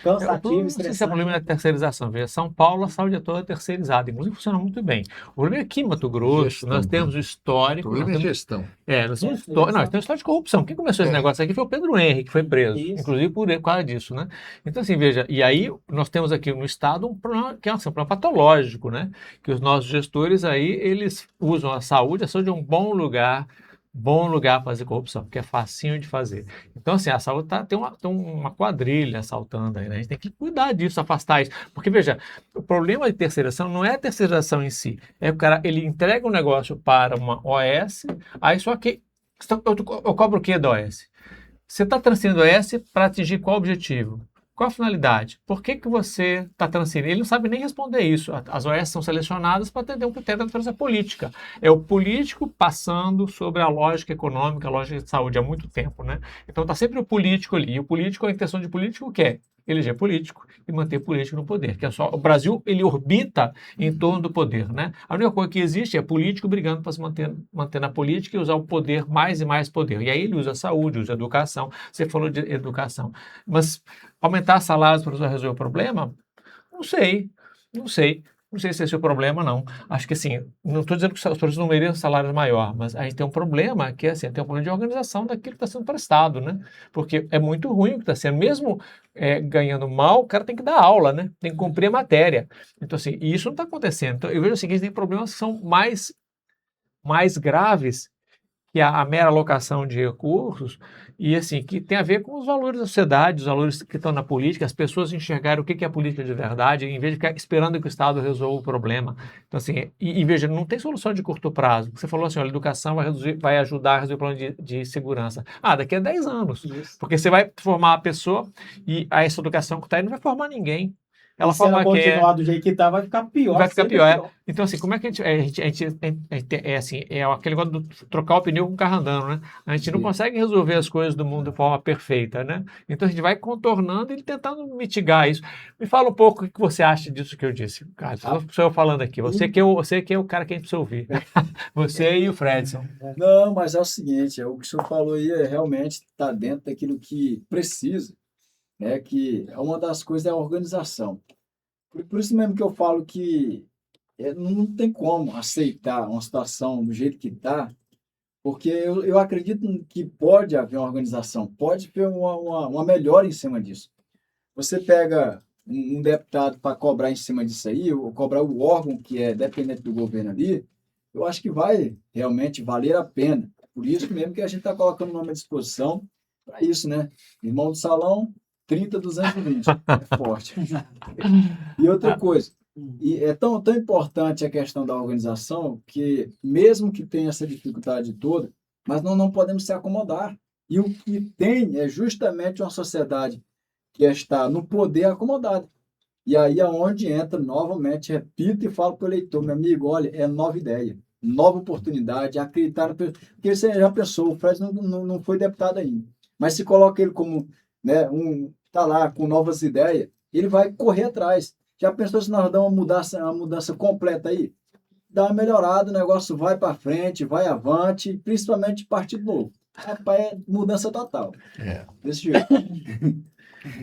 C: cansativo,
E: Não sei se é
C: estressante.
E: problema da terceirização. Veja, São Paulo, a saúde é toda terceirizada, inclusive funciona muito bem. O problema é aqui em Mato Grosso,
F: Gestão.
E: nós temos o histórico.
F: O problema é gestão.
E: Nós temos história de corrupção. Quem começou esse negócio aqui foi o Pedro Henrique, que foi preso, inclusive por causa disso, né? Então, assim, veja, e aí nós temos aqui no Estado um problema que é um problema patológico, né? Que os nossos gestores aí, eles usam a saúde é um bom lugar para fazer corrupção, porque é facinho de fazer. Então, assim, a saúde tem uma quadrilha assaltando aí, né? A gente tem que cuidar disso, afastar isso. Porque, veja, o problema de terceirização não é a terceirização em si. É o cara, ele entrega um negócio para uma OS, aí só que eu cobro o quê da OS? Você está transferindo a OS para atingir qual objetivo? Qual a finalidade? Por que você está transferindo? Ele não sabe nem responder isso. As OS são selecionadas para atender um critério da natureza política. É o político passando sobre a lógica econômica, a lógica de saúde há muito tempo, né? Então está sempre o político ali. E o político, a intenção de político, o que é? Eleger político e manter político no poder. Que é só, o Brasil, ele orbita em torno do poder, né? A única coisa que existe é político brigando para se manter na política e usar o poder, mais e mais poder. E aí ele usa a saúde, usa a educação. Você falou de educação. Mas aumentar salários para resolver o problema? Não sei. Não sei se esse é o problema, não. Acho que, assim, não estou dizendo que os professores não merecem salários maior, mas a gente tem um problema que é, assim, tem um problema de organização daquilo que está sendo prestado, né? Porque é muito ruim o que está sendo. Mesmo ganhando mal, o cara tem que dar aula, né? Tem que cumprir a matéria. Então, assim, e isso não está acontecendo. Então, eu vejo o seguinte, tem problemas que são mais graves que a mera alocação de recursos, e assim, que tem a ver com os valores da sociedade, os valores que estão na política, as pessoas enxergarem o que é política de verdade, em vez de ficar esperando que o Estado resolva o problema. Então, assim, e veja, não tem solução de curto prazo. Você falou assim, olha, a educação vai ajudar a resolver o problema de segurança. Daqui a 10 anos.
C: Isso.
E: Porque você vai formar a pessoa e essa educação que está aí não vai formar ninguém. Ela
C: E se ela
E: forma quem
C: continuar do jeito que tá, vai ficar pior.
E: vai ficar
C: sempre
E: pior. Então, assim, como é que é aquele negócio de trocar o pneu com o carro andando, né? A gente não
D: Sim.
E: consegue resolver as coisas do mundo de forma perfeita, né? Então, a gente vai contornando e tentando mitigar isso. Me fala um pouco o que você acha disso que eu disse, Carlos. Sou eu falando aqui. Você que é o cara que a gente precisa ouvir. Você e o Fredson.
D: Não, mas é o seguinte, o que o senhor falou aí realmente está dentro daquilo que precisa, né? Que é uma das coisas é a organização. Por isso mesmo que eu falo que não tem como aceitar uma situação do jeito que está, porque eu acredito que pode haver uma organização, pode haver uma melhora em cima disso. Você pega um deputado para cobrar em cima disso aí, ou cobrar o órgão que é dependente do governo ali, eu acho que vai realmente valer a pena. Por isso mesmo que a gente está colocando o nome à disposição para isso, né? Irmão do salão, 30.220. É forte. E outra coisa, e é tão importante a questão da organização que, mesmo que tenha essa dificuldade toda, mas não podemos se acomodar. E o que tem é justamente uma sociedade que está no poder acomodada. E aí é onde entra novamente, repito e falo para o eleitor, meu amigo, olha, é nova ideia, nova oportunidade, acreditar no... Porque você já pensou, o Fred não foi deputado ainda, mas se coloca ele como, né, tá lá com novas ideias, ele vai correr atrás. Já pensou se nós damos uma mudança completa aí? Dá uma melhorada, o negócio vai para frente, vai avante, principalmente Partido Novo. Rapaz, é mudança total. Desse jeito.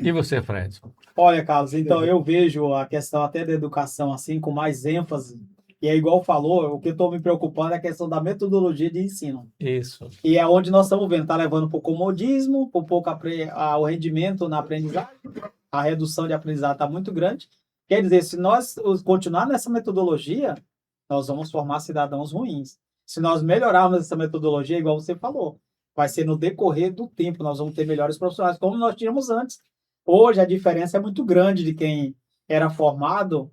E: E você, Fredson?
C: Olha, Carlos, então eu vejo a questão até da educação assim com mais ênfase. E é igual falou, o que eu estou me preocupando é a questão da metodologia de ensino.
E: Isso.
C: E é onde nós estamos vendo, está levando para o comodismo, por pouco o rendimento na aprendizagem, a redução de aprendizado está muito grande. Quer dizer, se nós continuar nessa metodologia, nós vamos formar cidadãos ruins. Se nós melhorarmos essa metodologia, igual você falou, vai ser no decorrer do tempo, nós vamos ter melhores profissionais, como nós tínhamos antes. Hoje a diferença é muito grande de quem era formado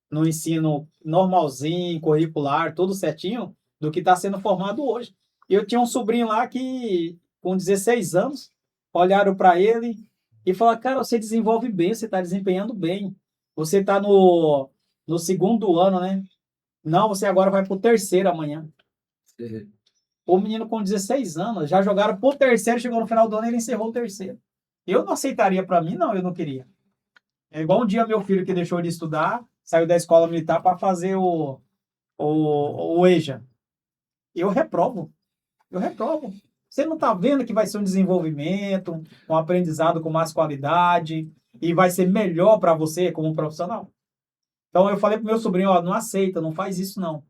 C: no ensino normalzinho, curricular, tudo certinho, do que está sendo formado hoje. Eu tinha um sobrinho lá que, com 16 anos, olharam para ele e falaram, cara, você desenvolve bem, você está desempenhando bem. Você está no segundo ano, né? Não, você agora vai para o terceiro amanhã. O menino com 16 anos, já jogaram para o terceiro, chegou no final do ano e ele encerrou o terceiro. Eu não aceitaria para mim, não, eu não queria. É igual um dia meu filho que deixou de estudar, saiu da escola militar para fazer o EJA. Eu reprovo. Você não está vendo que vai ser um desenvolvimento, um aprendizado com mais qualidade e vai ser melhor para você como profissional? Então eu falei para o meu sobrinho, ó, não aceita, não faz isso não.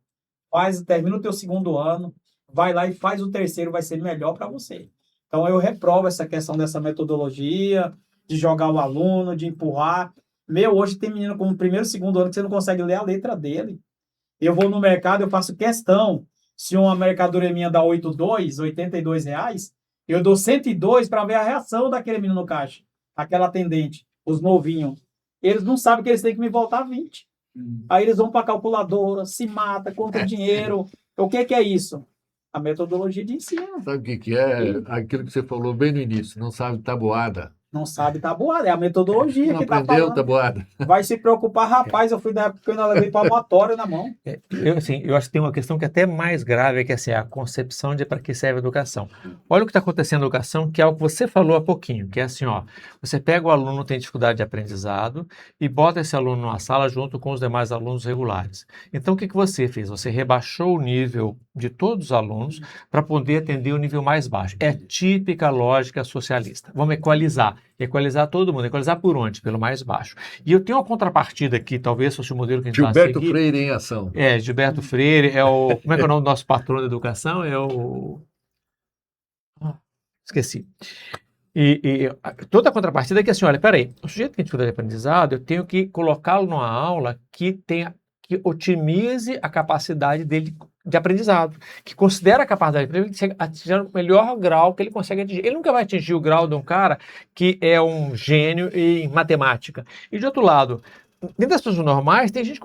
C: Termina o teu segundo ano, vai lá e faz o terceiro, vai ser melhor para você. Então eu reprovo essa questão dessa metodologia, de jogar o aluno, de empurrar. Hoje tem menino com o primeiro, segundo ano que você não consegue ler a letra dele. Eu vou no mercado, eu faço questão. Se uma mercadoria minha dá R$82, eu dou 102 para ver a reação daquele menino no caixa. Aquela atendente, os novinhos. Eles não sabem que eles têm que me voltar 20. Aí eles vão para a calculadora, se mata, conta dinheiro. O que é isso? A metodologia de ensino.
F: Sabe o que é? Aquilo que você falou bem no início, não sabe tabuada.
C: Não sabe tabuada, é a metodologia
F: Não
C: que está
F: aprendeu
C: falando.
F: tabuada.
C: Vai se preocupar, rapaz, eu fui da época que eu ainda levei palmatório na mão.
E: Eu acho que tem uma questão que é até mais grave, que é assim, a concepção de para que serve a educação. Olha o que está acontecendo na educação, que é o que você falou há pouquinho, que é assim, ó, você pega o aluno que tem dificuldade de aprendizado e bota esse aluno numa sala junto com os demais alunos regulares. Então, o que você fez? Você rebaixou o nível de todos os alunos para poder atender o nível mais baixo. É típica lógica socialista. Vamos equalizar. Equalizar todo mundo. Equalizar por onde? Pelo mais baixo. E eu tenho uma contrapartida aqui, talvez fosse o modelo que a gente vai seguir.
F: Gilberto Freire em ação.
E: Gilberto Freire é o... Como é que é o nome do nosso patrão da educação? É o... Esqueci. E toda a contrapartida é que assim, olha, peraí, o sujeito que tem dificuldade de aprendizado, eu tenho que colocá-lo numa aula que otimize a capacidade dele de aprendizado, que considera a capacidade para ele atingir o melhor grau que ele consegue atingir. Ele nunca vai atingir o grau de um cara que é um gênio em matemática. E de outro lado, dentro das pessoas normais, tem gente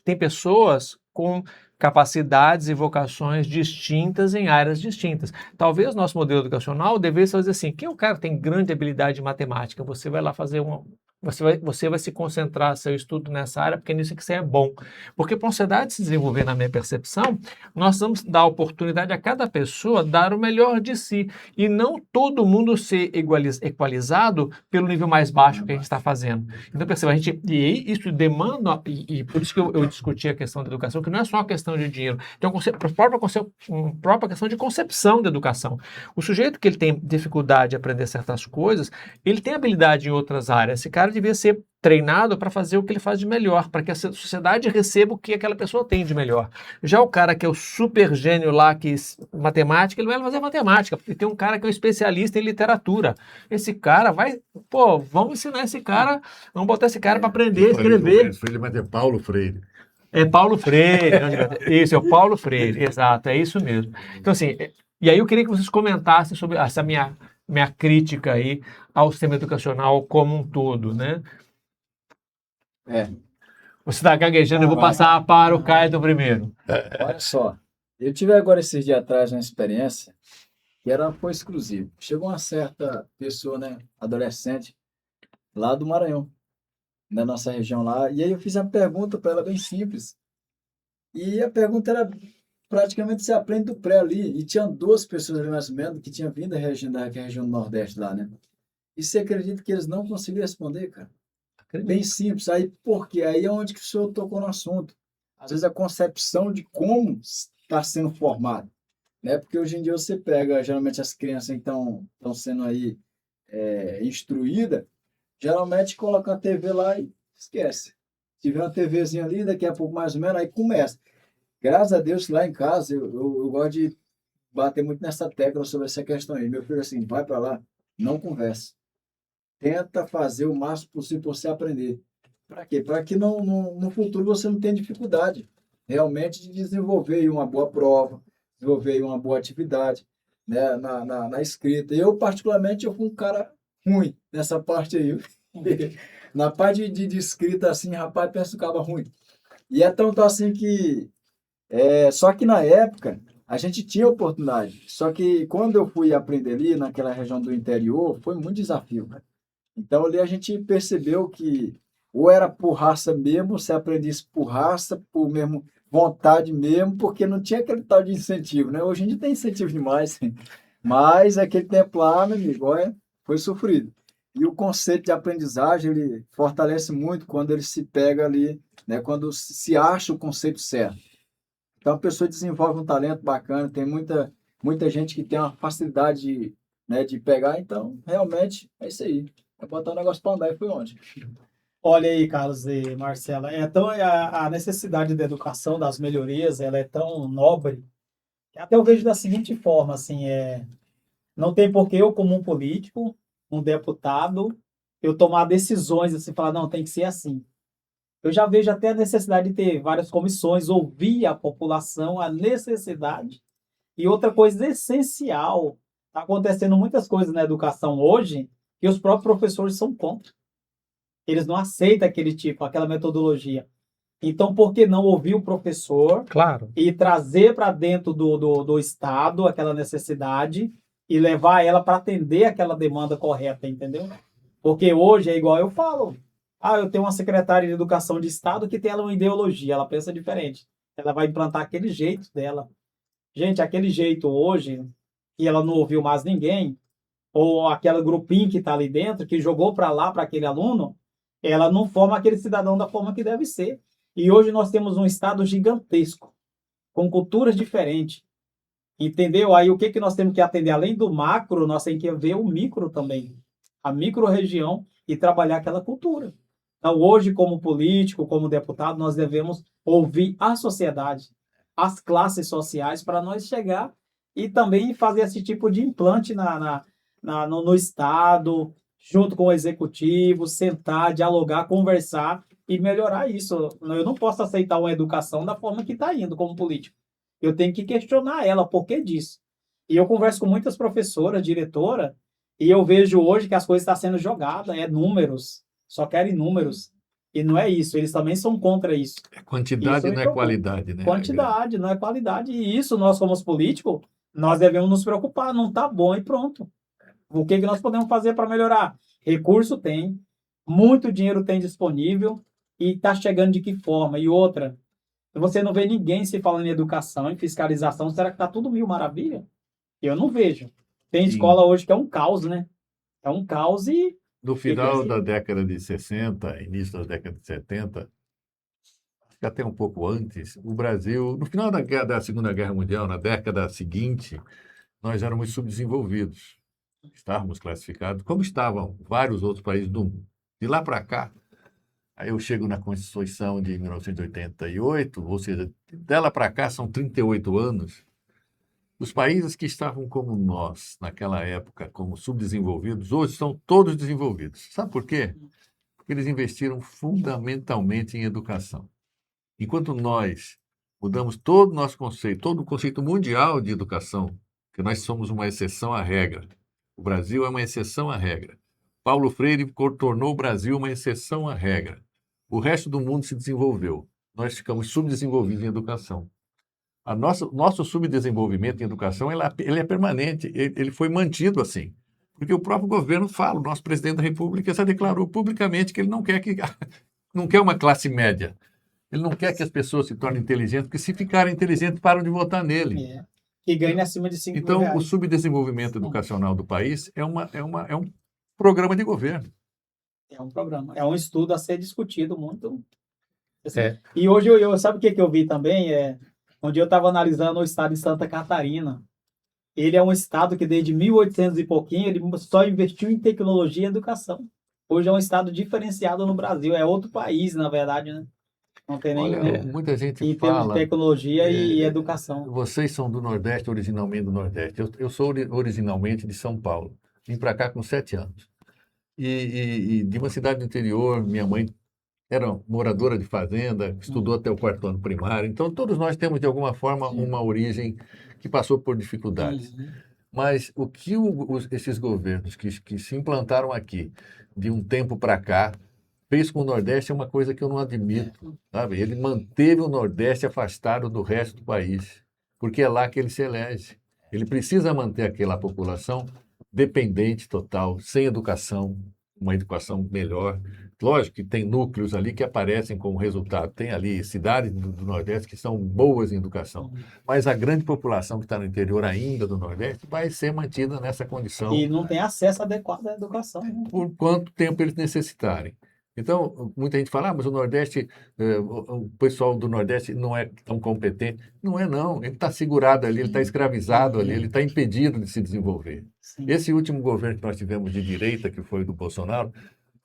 E: tem pessoas com capacidades e vocações distintas em áreas distintas. Talvez nosso modelo educacional devesse fazer assim: quem é o cara que tem grande habilidade em matemática? Você vai lá fazer você vai se concentrar seu estudo nessa área, porque nisso que você é bom. Porque para a sociedade se desenvolver, na minha percepção, nós vamos dar a oportunidade a cada pessoa dar o melhor de si, e não todo mundo ser equalizado pelo nível mais baixo que a gente está fazendo. Então, perceba, e isso demanda, e por isso que eu discuti a questão da educação, que não é só uma questão de dinheiro, tem uma própria questão de concepção da educação. O sujeito que ele tem dificuldade de aprender certas coisas, ele tem habilidade em outras áreas. Esse cara devia ser treinado para fazer o que ele faz de melhor, para que a sociedade receba o que aquela pessoa tem de melhor. Já o cara que é o super gênio lá, que matemática, ele vai fazer matemática, porque tem um cara que é um especialista em literatura. Esse cara vai, vamos ensinar esse cara, vamos botar esse cara para aprender a escrever.
F: Freire, mas é Paulo Freire.
E: É Paulo Freire, isso, é o Paulo Freire, exato, é isso mesmo. Então, assim, e aí eu queria que vocês comentassem sobre essa minha crítica aí ao sistema educacional como um todo, né? Você está gaguejando, eu vou passar para o Caio primeiro.
D: Olha só, eu tive agora esses dias atrás uma experiência que foi exclusiva. Chegou uma certa pessoa, né, adolescente, lá do Maranhão, da nossa região lá, e aí eu fiz uma pergunta para ela bem simples. E a pergunta era praticamente você aprende do pré ali, e tinha 2 pessoas ali mais ou menos que tinham vindo da região do Nordeste lá, né? E você acredita que eles não conseguiram responder, cara? Bem simples. Aí, por quê? Aí é onde que o senhor tocou no assunto. Às vezes a concepção de como está sendo formado, né? Porque hoje em dia você pega, geralmente as crianças que estão sendo aí instruídas, geralmente coloca a TV lá e esquece. Se tiver uma TVzinha ali, daqui a pouco mais ou menos, aí começa. Graças a Deus, lá em casa, eu gosto de bater muito nessa tecla sobre essa questão aí. Meu filho, assim, vai para lá, não conversa. Tenta fazer o máximo possível para você aprender. Para quê? Para que no futuro você não tenha dificuldade realmente de desenvolver uma boa prova, desenvolver uma boa atividade, né, na escrita. Eu, particularmente, eu fui um cara ruim nessa parte aí. Na parte de escrita, assim, rapaz, penso que estava ruim. E é tanto assim que... só que na época, a gente tinha oportunidade. Só que quando eu fui aprender ali, naquela região do interior, foi muito desafio, cara. Então, ali a gente percebeu que ou era por raça mesmo, você aprendia isso por raça, por mesmo vontade mesmo, porque não tinha aquele tal de incentivo, né? Hoje em dia tem incentivo demais, mas aquele tempo lá, meu amigo, olha, foi sofrido. E o conceito de aprendizagem, ele fortalece muito quando ele se pega ali, né? Quando se acha o conceito certo. Então, a pessoa desenvolve um talento bacana, tem muita gente que tem uma facilidade de pegar, então, realmente, é isso aí. É botar o negócio para andar e foi onde?
C: Olha aí, Carlos e Marcela, então a necessidade da educação, das melhorias, ela é tão nobre, que até eu vejo da seguinte forma, assim, não tem por que eu, como um político, um deputado, eu tomar decisões, assim, falar, não, tem que ser assim. Eu já vejo até a necessidade de ter várias comissões, ouvir a população, a necessidade. E outra coisa essencial, está acontecendo muitas coisas na educação hoje, que os próprios professores são contra. Eles não aceitam aquela metodologia. Então, por que não ouvir o professor e trazer para dentro do Estado aquela necessidade e levar ela para atender aquela demanda correta, entendeu? Porque hoje é igual eu falo. Eu tenho uma secretária de Educação de Estado que tem ela uma ideologia, ela pensa diferente. Ela vai implantar aquele jeito dela. Gente, aquele jeito hoje, que ela não ouviu mais ninguém, ou aquele grupinho que está ali dentro, que jogou para lá, para aquele aluno, ela não forma aquele cidadão da forma que deve ser. E hoje nós temos um Estado gigantesco, com culturas diferentes. Entendeu? Aí o que nós temos que atender? Além do macro, nós temos que ver o micro também. A micro-região e trabalhar aquela cultura. Então, hoje, como político, como deputado, nós devemos ouvir a sociedade, as classes sociais, para nós chegar e também fazer esse tipo de implante no Estado, junto com o Executivo, sentar, dialogar, conversar e melhorar isso. Eu não posso aceitar uma educação da forma que está indo como político. eu tenho que questionar ela, por que disso? E eu converso com muitas professoras, diretora, e eu vejo hoje que as coisas estão sendo jogadas, é números, só querem números. E não é isso, eles também são contra isso.
F: Quantidade
C: Isso me
F: não é
C: preocupa.
F: qualidade, né?
C: Quantidade, não é qualidade. E isso, nós como políticos, nós devemos nos preocupar, não tá bom e pronto. O que nós podemos fazer para melhorar? Recurso tem, muito dinheiro tem disponível e está chegando de que forma? E outra, você não vê ninguém se falando em educação, em fiscalização, será que está tudo mil maravilha? Eu não vejo. Tem
F: Sim.
C: escola hoje que é um caos, né? É um caos e
F: No final da década de 60, início da década de 70, acho que até um pouco antes, o Brasil, no final da Segunda Guerra Mundial, na década seguinte, nós éramos subdesenvolvidos. Estávamos classificados, como estavam vários outros países do mundo. De lá para cá, aí eu chego na Constituição de 1988, ou seja, dela para cá são 38 anos. Os países que estavam como nós, naquela época, como subdesenvolvidos, hoje estão todos desenvolvidos. Sabe por quê? Porque eles investiram fundamentalmente em educação. Enquanto nós mudamos todo o nosso conceito, todo o conceito mundial de educação, que nós somos uma exceção à regra. O Brasil é uma exceção à regra. Paulo Freire tornou o Brasil uma exceção à regra. O resto do mundo se desenvolveu. Nós ficamos subdesenvolvidos em educação. Nosso subdesenvolvimento em educação ele é permanente, ele foi mantido assim. Porque o próprio governo fala, o nosso presidente da República já declarou publicamente que ele não quer uma classe média. Ele não quer que as pessoas se tornem inteligentes, porque se ficarem inteligentes, param de votar nele.
C: que ganha acima de 5 mil
F: Então,
C: reais.
F: o subdesenvolvimento educacional do país é um programa de governo.
C: É um programa, é um estudo a ser discutido muito. Assim.
E: É.
C: E hoje, sabe o que eu vi também? Onde eu estava analisando o estado de Santa Catarina. Ele é um estado que desde 1800 e pouquinho, ele só investiu em tecnologia e educação. Hoje é um estado diferenciado no Brasil, é outro país, na verdade, né? Não tem nem
F: Olha, muita gente
C: em termos de
F: fala...
C: tecnologia e educação.
F: Vocês são do Nordeste, originalmente do Nordeste. Eu sou originalmente de São Paulo. Vim para cá com 7 anos. E de uma cidade do interior, minha mãe era moradora de fazenda, estudou até o 4º ano primário. Então, todos nós temos, de alguma forma, uma origem que passou por dificuldades. Mas o que esses governos que se implantaram aqui, de um tempo para cá, fez com o Nordeste é uma coisa que eu não admito, sabe? Ele manteve o Nordeste afastado do resto do país, porque é lá que ele se elege. Ele precisa manter aquela população dependente total, sem educação, uma educação melhor. Lógico que tem núcleos ali que aparecem como resultado. Tem ali cidades do Nordeste que são boas em educação. Mas a grande população que está no interior ainda do Nordeste vai ser mantida nessa condição.
C: E não tem acesso adequado à educação. Né?
F: Por quanto tempo eles necessitarem. Então, muita gente fala, mas o Nordeste, o pessoal do Nordeste não é tão competente. Não é, não. Ele está segurado ali, ele está escravizado ali, ele está impedido de se desenvolver.
C: Sim.
F: Esse último governo que nós tivemos de direita, que foi o do Bolsonaro,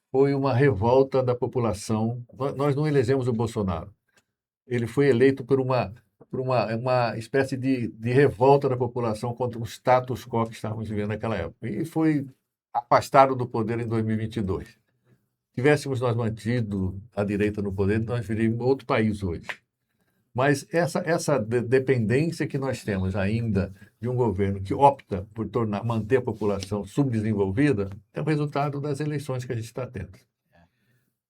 F: foi uma revolta da população. Nós não elegemos o Bolsonaro. Ele foi eleito por uma espécie de revolta da população contra o status quo que estávamos vivendo naquela época. E foi afastado do poder em 2022. Tivéssemos nós mantido a direita no poder, nós viríamos outro país hoje. Mas essa dependência que nós temos ainda de um governo que opta por manter a população subdesenvolvida é o resultado das eleições que a gente está tendo.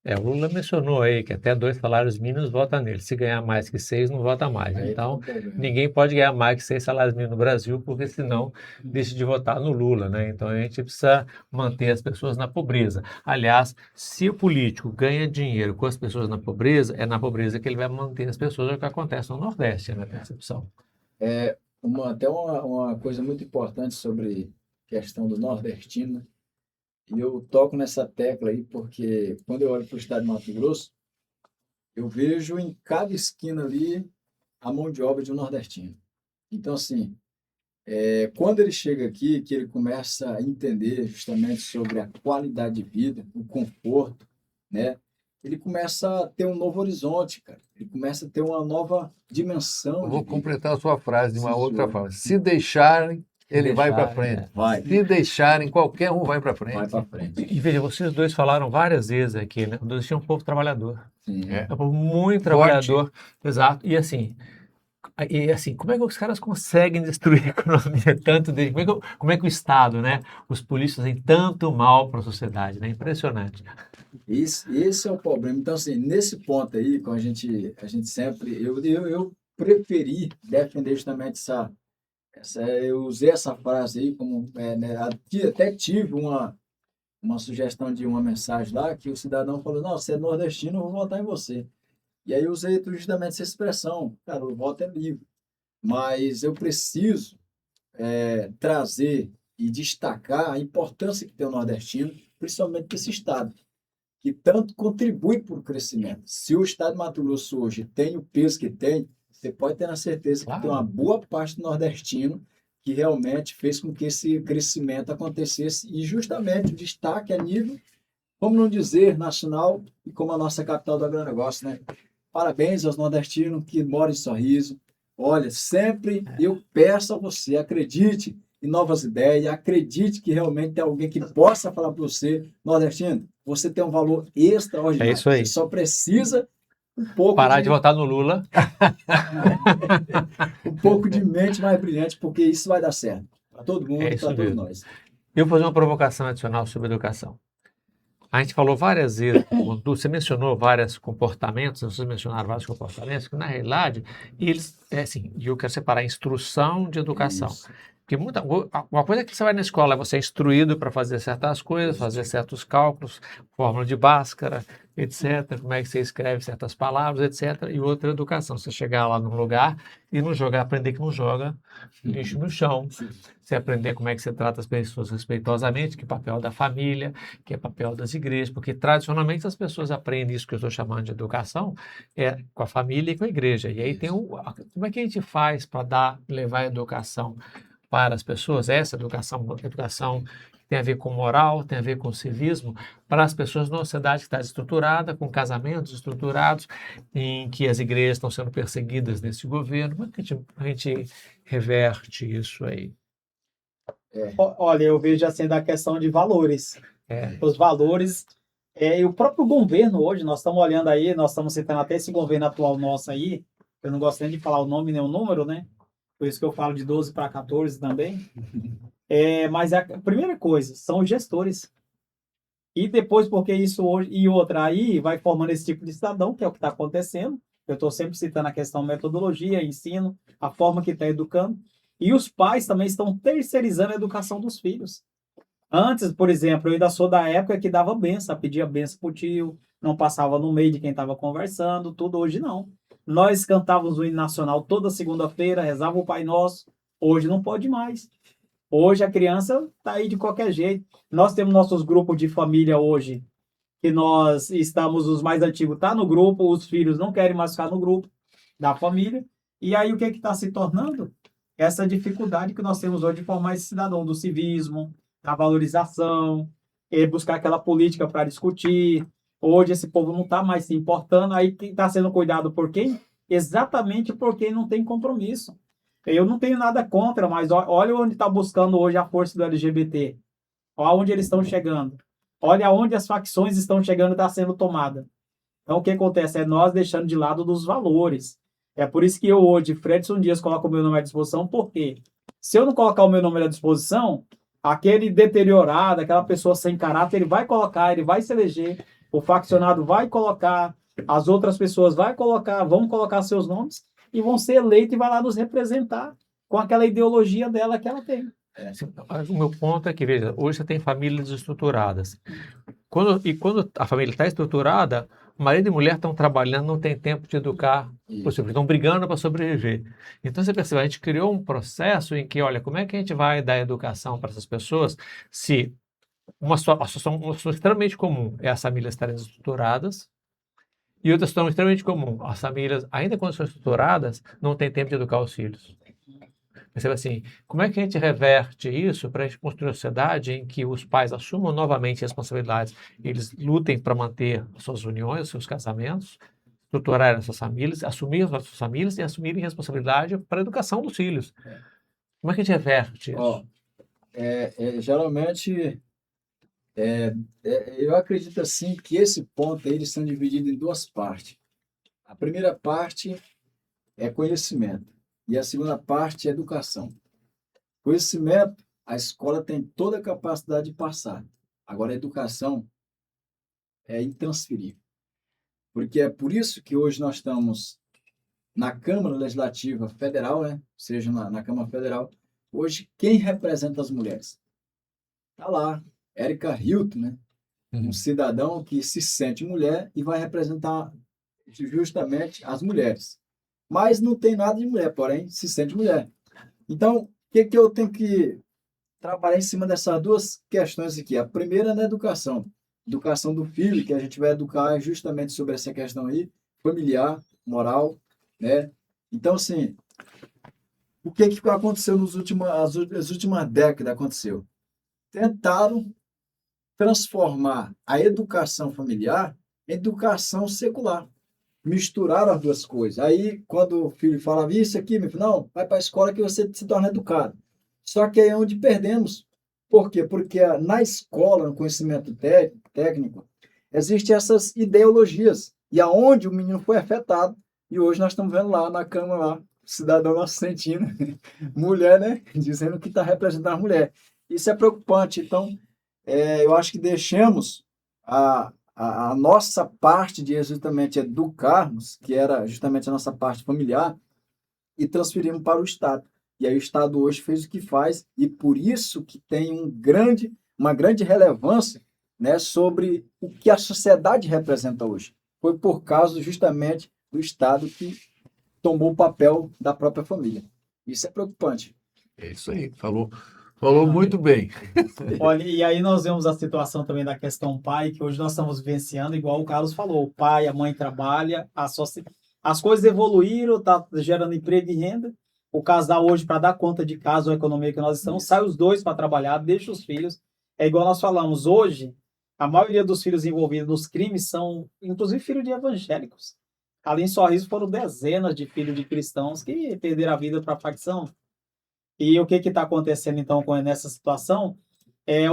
E: O Lula mencionou aí que até 2 salários mínimos vota nele. Se ganhar mais que 6, não vota mais. Então, ninguém pode ganhar mais que 6 salários mínimos no Brasil, porque senão deixa de votar no Lula, né? Então, a gente precisa manter as pessoas na pobreza. Aliás, se o político ganha dinheiro com as pessoas na pobreza, é na pobreza que ele vai manter as pessoas, é o que acontece no Nordeste, na minha percepção.
D: Até uma coisa muito importante sobre a questão do nordestino. E eu toco nessa tecla aí porque quando eu olho para o estado de Mato Grosso, eu vejo em cada esquina ali a mão de obra de um nordestino. Então, assim, quando ele chega aqui, que ele começa a entender justamente sobre a qualidade de vida, o conforto, né? Ele começa a ter um novo horizonte, cara. Ele começa a ter uma nova dimensão.
F: Eu vou completar a sua frase de uma outra forma. Se deixarem, ele vai para frente.
D: Vai.
F: Se deixarem, qualquer um vai para frente.
D: Vai para frente.
E: E veja, vocês dois falaram várias vezes aqui, né? O Nordeste é um povo trabalhador.
D: Sim.
F: É.
E: É um povo muito trabalhador. Exato. E assim, E assim, como é que os caras conseguem destruir a economia tanto dele? Como é que o Estado, né? Os polícias fazem tanto mal para a sociedade, né? Impressionante.
D: Esse é o problema. Então, assim, nesse ponto aí, com a gente sempre, eu preferi defender justamente eu usei essa frase aí como, né, até tive uma sugestão de uma mensagem lá que o cidadão falou, não, você é nordestino, eu vou votar em você. E aí eu usei justamente essa expressão, cara, o voto é livre, mas eu preciso trazer e destacar a importância que tem o nordestino, principalmente para esse estado, que tanto contribui para o crescimento. Se o estado de Mato Grosso hoje tem o peso que tem, você pode ter na certeza que tem uma boa parte do nordestino que realmente fez com que esse crescimento acontecesse e justamente o destaque a nível, como não dizer, nacional e como a nossa capital do agronegócio, né? Parabéns aos nordestinos que moram em Sorriso. Olha, sempre eu peço a você, acredite em novas ideias, acredite que realmente tem alguém que possa falar para você, nordestino, você tem um valor extraordinário.
E: É isso aí.
D: Você só precisa um pouco
E: Parar de votar no Lula.
D: um pouco de mente mais brilhante, porque isso vai dar certo para todo mundo,
E: É isso
D: para todos
E: mesmo.
D: nós.
E: Eu vou fazer uma provocação adicional sobre educação. A gente falou várias vezes, você mencionou vários comportamentos, vocês mencionaram vários comportamentos, que na realidade, eles, assim, e eu quero separar instrução de educação.
D: Isso.
E: Porque uma coisa que você vai na escola é você é instruído para fazer certas coisas, fazer certos cálculos, fórmula de Bhaskara, etc., como é que você escreve certas palavras, etc., e outra educação. Você chegar lá num lugar e não jogar, aprender que não joga lixo no chão. Você aprender como é que você trata as pessoas respeitosamente, que é papel da família, que é papel das igrejas, porque tradicionalmente as pessoas aprendem isso que eu estou chamando de educação com a família e com a igreja. E aí como é que a gente faz para levar a educação para as pessoas, essa educação que tem a ver com moral, tem a ver com civismo, para as pessoas numa sociedade que está estruturada, com casamentos estruturados, em que as igrejas estão sendo perseguidas nesse governo. Como é que a gente reverte isso aí?
C: Olha, eu vejo assim da questão de valores.
E: É.
C: Os valores, e o próprio governo hoje, nós estamos olhando aí, nós estamos citando até esse governo atual nosso aí, eu não gosto nem de falar o nome nem o número, né? Por isso que eu falo de 12 para 14 também. Mas a primeira coisa, são os gestores. E depois, porque isso hoje, e outra aí, vai formando esse tipo de cidadão, que é o que está acontecendo. Eu estou sempre citando a questão metodologia, ensino, a forma que está educando. E os pais também estão terceirizando a educação dos filhos. Antes, por exemplo, eu ainda sou da época que dava benção, pedia benção pro tio, não passava no meio de quem estava conversando, tudo. Hoje não. Nós cantávamos o hino nacional toda segunda-feira, rezava o Pai Nosso. Hoje não pode mais. Hoje a criança está aí de qualquer jeito. Nós temos nossos grupos de família hoje, que nós estamos, os mais antigos tá no grupo, os filhos não querem mais ficar no grupo da família. E aí o que está se tornando? Essa dificuldade que nós temos hoje de formar esse cidadão do civismo, da valorização, buscar aquela política para discutir. Hoje esse povo não está mais se importando. Aí quem está sendo cuidado por quem? Exatamente por quem não tem compromisso. Eu não tenho nada contra, mas olha onde está buscando hoje a força do LGBT. Olha onde eles estão chegando. Olha onde as facções estão chegando e está sendo tomada. Então, o que acontece é nós deixando de lado dos valores. É por isso que eu hoje, Fredson Dias, coloco o meu nome à disposição, porque se eu não colocar o meu nome à disposição, aquele deteriorado, aquela pessoa sem caráter, ele vai colocar, ele vai se eleger, o faccionado vai colocar, as outras pessoas vão colocar seus nomes e vão ser eleitos e vai lá nos representar com aquela ideologia dela que ela tem.
E: O meu ponto é que, veja, hoje você tem famílias estruturadas. Quando a família está estruturada, marido e mulher estão trabalhando, não tem tempo de educar os filhos, estão brigando para sobreviver. Então, você percebe, a gente criou um processo em que, olha, como é que a gente vai dar educação para essas pessoas se uma situação extremamente comum é as famílias estarem estruturadas e outra situação extremamente comum, as famílias, ainda quando são estruturadas, não têm tempo de educar os filhos. Percebe assim, como é que a gente reverte isso para a gente construir uma sociedade em que os pais assumam novamente responsabilidades, eles lutem para manter as suas uniões, os seus casamentos, estruturar as suas famílias, assumir as suas famílias e assumirem responsabilidade para a educação dos filhos. Como é que a gente reverte isso?
D: Geralmente, eu acredito assim que esse ponto aí, eles são divididos em duas partes. A primeira parte é conhecimento. E a segunda parte é educação. Conhecimento, a escola tem toda a capacidade de passar. Agora, a educação é intransferível. Porque é por isso que hoje nós estamos na Câmara Legislativa Federal, né? Ou seja, na Câmara Federal. Hoje, quem representa as mulheres? Está lá, Érica Hilton, né? Um cidadão que se sente mulher e vai representar justamente as mulheres. Mas não tem nada de mulher, porém se sente mulher. Então, o que eu tenho que trabalhar em cima dessas duas questões aqui? A primeira é na educação. Educação do filho, que a gente vai educar justamente sobre essa questão aí, familiar, moral, né? Então, assim, o que aconteceu nas últimas décadas? Aconteceu. Tentaram transformar a educação familiar em educação secular. Misturaram as duas coisas. Aí, quando o filho falava isso aqui, meu filho, não, vai para a escola que você se torna educado. Só que aí é onde perdemos. Por quê? Porque na escola, no conhecimento técnico, existem essas ideologias. E aonde o menino foi afetado, e hoje nós estamos vendo lá na Câmara, lá, cidadão nosso sentindo, mulher, né? Dizendo que está representando a mulher. Isso é preocupante. Então, eu acho que deixemos a nossa parte de justamente educarmos, que era justamente a nossa parte familiar, e transferimos para o Estado. E aí o Estado hoje fez o que faz, e por isso que tem uma grande relevância, né, sobre o que a sociedade representa hoje. Foi por causa justamente do Estado que tomou o papel da própria família. Isso é preocupante.
F: É isso aí, falou muito bem.
C: Olha, e aí nós vemos a situação também da questão pai, que hoje nós estamos vivenciando, igual o Carlos falou, o pai, a mãe trabalha, as coisas evoluíram, está gerando emprego e renda. O casal hoje, para dar conta de casa, a economia que nós estamos, sai os dois para trabalhar, deixa os filhos. É igual nós falamos, hoje, a maioria dos filhos envolvidos nos crimes são, inclusive, filhos de evangélicos. Ali em Sorriso foram dezenas de filhos de cristãos que perderam a vida para a facção. E o que está acontecendo, então, nessa situação?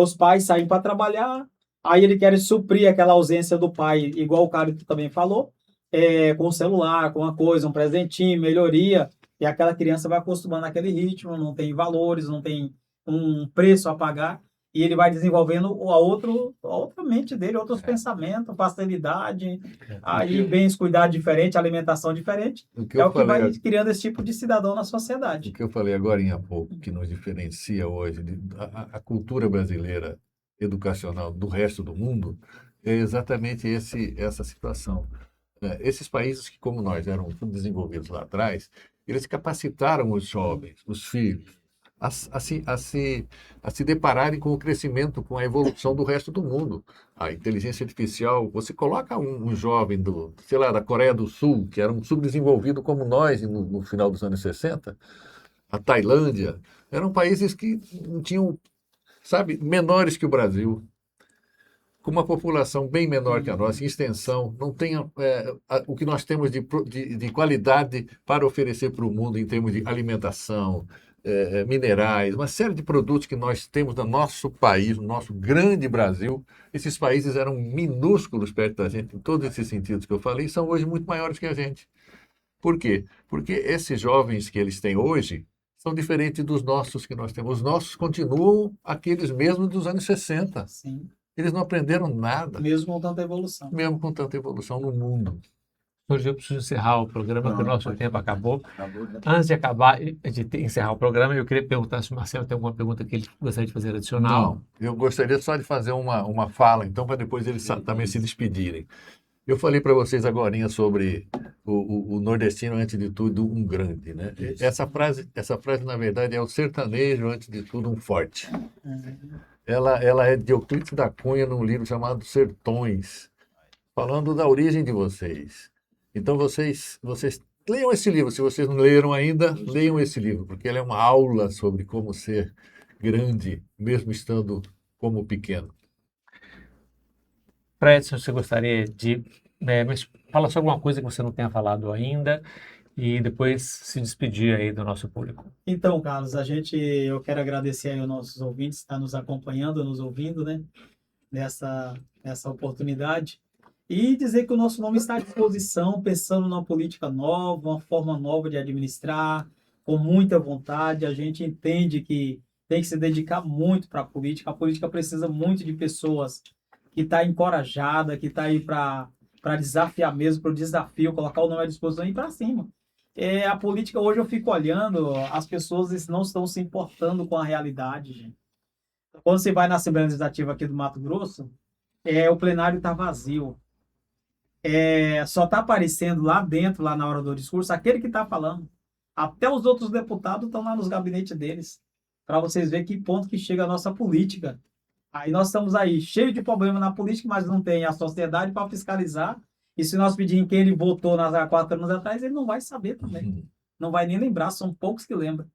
C: Os pais saem para trabalhar, aí eles querem suprir aquela ausência do pai, igual o cara que também falou, com o celular, com uma coisa, um presentinho, melhoria, e aquela criança vai acostumando àquele ritmo, não tem valores, não tem um preço a pagar, e ele vai desenvolvendo a outra mente dele, outros pensamentos, facilidade, aí bens cuidado diferente, alimentação diferente.
F: O que
C: É
F: eu
C: o que vai
F: falei,
C: criando esse tipo de cidadão na
F: o
C: sociedade.
F: que eu falei agora há pouco, que nos diferencia hoje a cultura brasileira educacional do resto do mundo, é exatamente essa situação. Esses países que, como nós, eram subdesenvolvidos lá atrás, eles capacitaram os jovens, os filhos, a se depararem com o crescimento, com a evolução do resto do mundo. A inteligência artificial, você coloca um jovem da Coreia do Sul, que era um subdesenvolvido como nós no final dos anos 60, a Tailândia, eram países que não tinham, sabe, menores que o Brasil, com uma população bem menor que a nossa, em extensão, não tem o que nós temos de qualidade para oferecer para o mundo em termos de alimentação, minerais, uma série de produtos que nós temos no nosso país, no nosso grande Brasil. Esses países eram minúsculos perto da gente, em todos esses sentidos que eu falei, são hoje muito maiores que a gente. Por quê? Porque esses jovens que eles têm hoje são diferentes dos nossos que nós temos. Os nossos continuam aqueles mesmos dos anos 60.
C: Sim.
F: Eles não aprenderam nada,
C: Mesmo com tanta evolução.
F: mesmo com tanta evolução no mundo.
E: Hoje eu preciso encerrar o programa, porque o nosso tempo acabou.
D: Acabou, né?
E: Antes de acabar, encerrar o programa, eu queria perguntar se o Marcelo tem alguma pergunta que ele gostaria de fazer adicional.
F: Não, eu gostaria só de fazer uma fala, então, para depois eles também se despedirem. Eu falei para vocês agora sobre o nordestino, antes de tudo, um grande, né? Essa frase, na verdade, é o sertanejo, antes de tudo, um forte. Ela é de Euclides da Cunha, num livro chamado Sertões, falando da origem de vocês. Então, vocês leiam esse livro. Se vocês não leram ainda, leiam esse livro, porque ele é uma aula sobre como ser grande, mesmo estando como pequeno.
E: Fred, se você gostaria de mas fala só alguma coisa que você não tenha falado ainda e depois se despedir aí do nosso público.
C: Então, Carlos, eu quero agradecer aí aos nossos ouvintes que estão nos acompanhando, nos ouvindo, né, nessa oportunidade. E dizer que o nosso nome está à disposição, pensando numa política nova, uma forma nova de administrar, com muita vontade. A gente entende que tem que se dedicar muito para a política. A política precisa muito de pessoas que estão encorajadas, que estão aí para desafiar mesmo, para o desafio, colocar o nome à disposição e ir para cima. A política, hoje eu fico olhando, as pessoas não estão se importando com a realidade, gente. Quando você vai na Assembleia Legislativa aqui do Mato Grosso, o plenário está vazio. Só está aparecendo lá dentro, lá na hora do discurso, aquele que está falando. Até os outros deputados estão lá nos gabinetes deles, para vocês verem que ponto que chega a nossa política. Aí nós estamos aí, cheio de problema na política, mas não tem a sociedade para fiscalizar. E se nós pedirmos quem ele votou há 4 anos atrás, ele não vai saber também. Não vai nem lembrar, são poucos que lembram.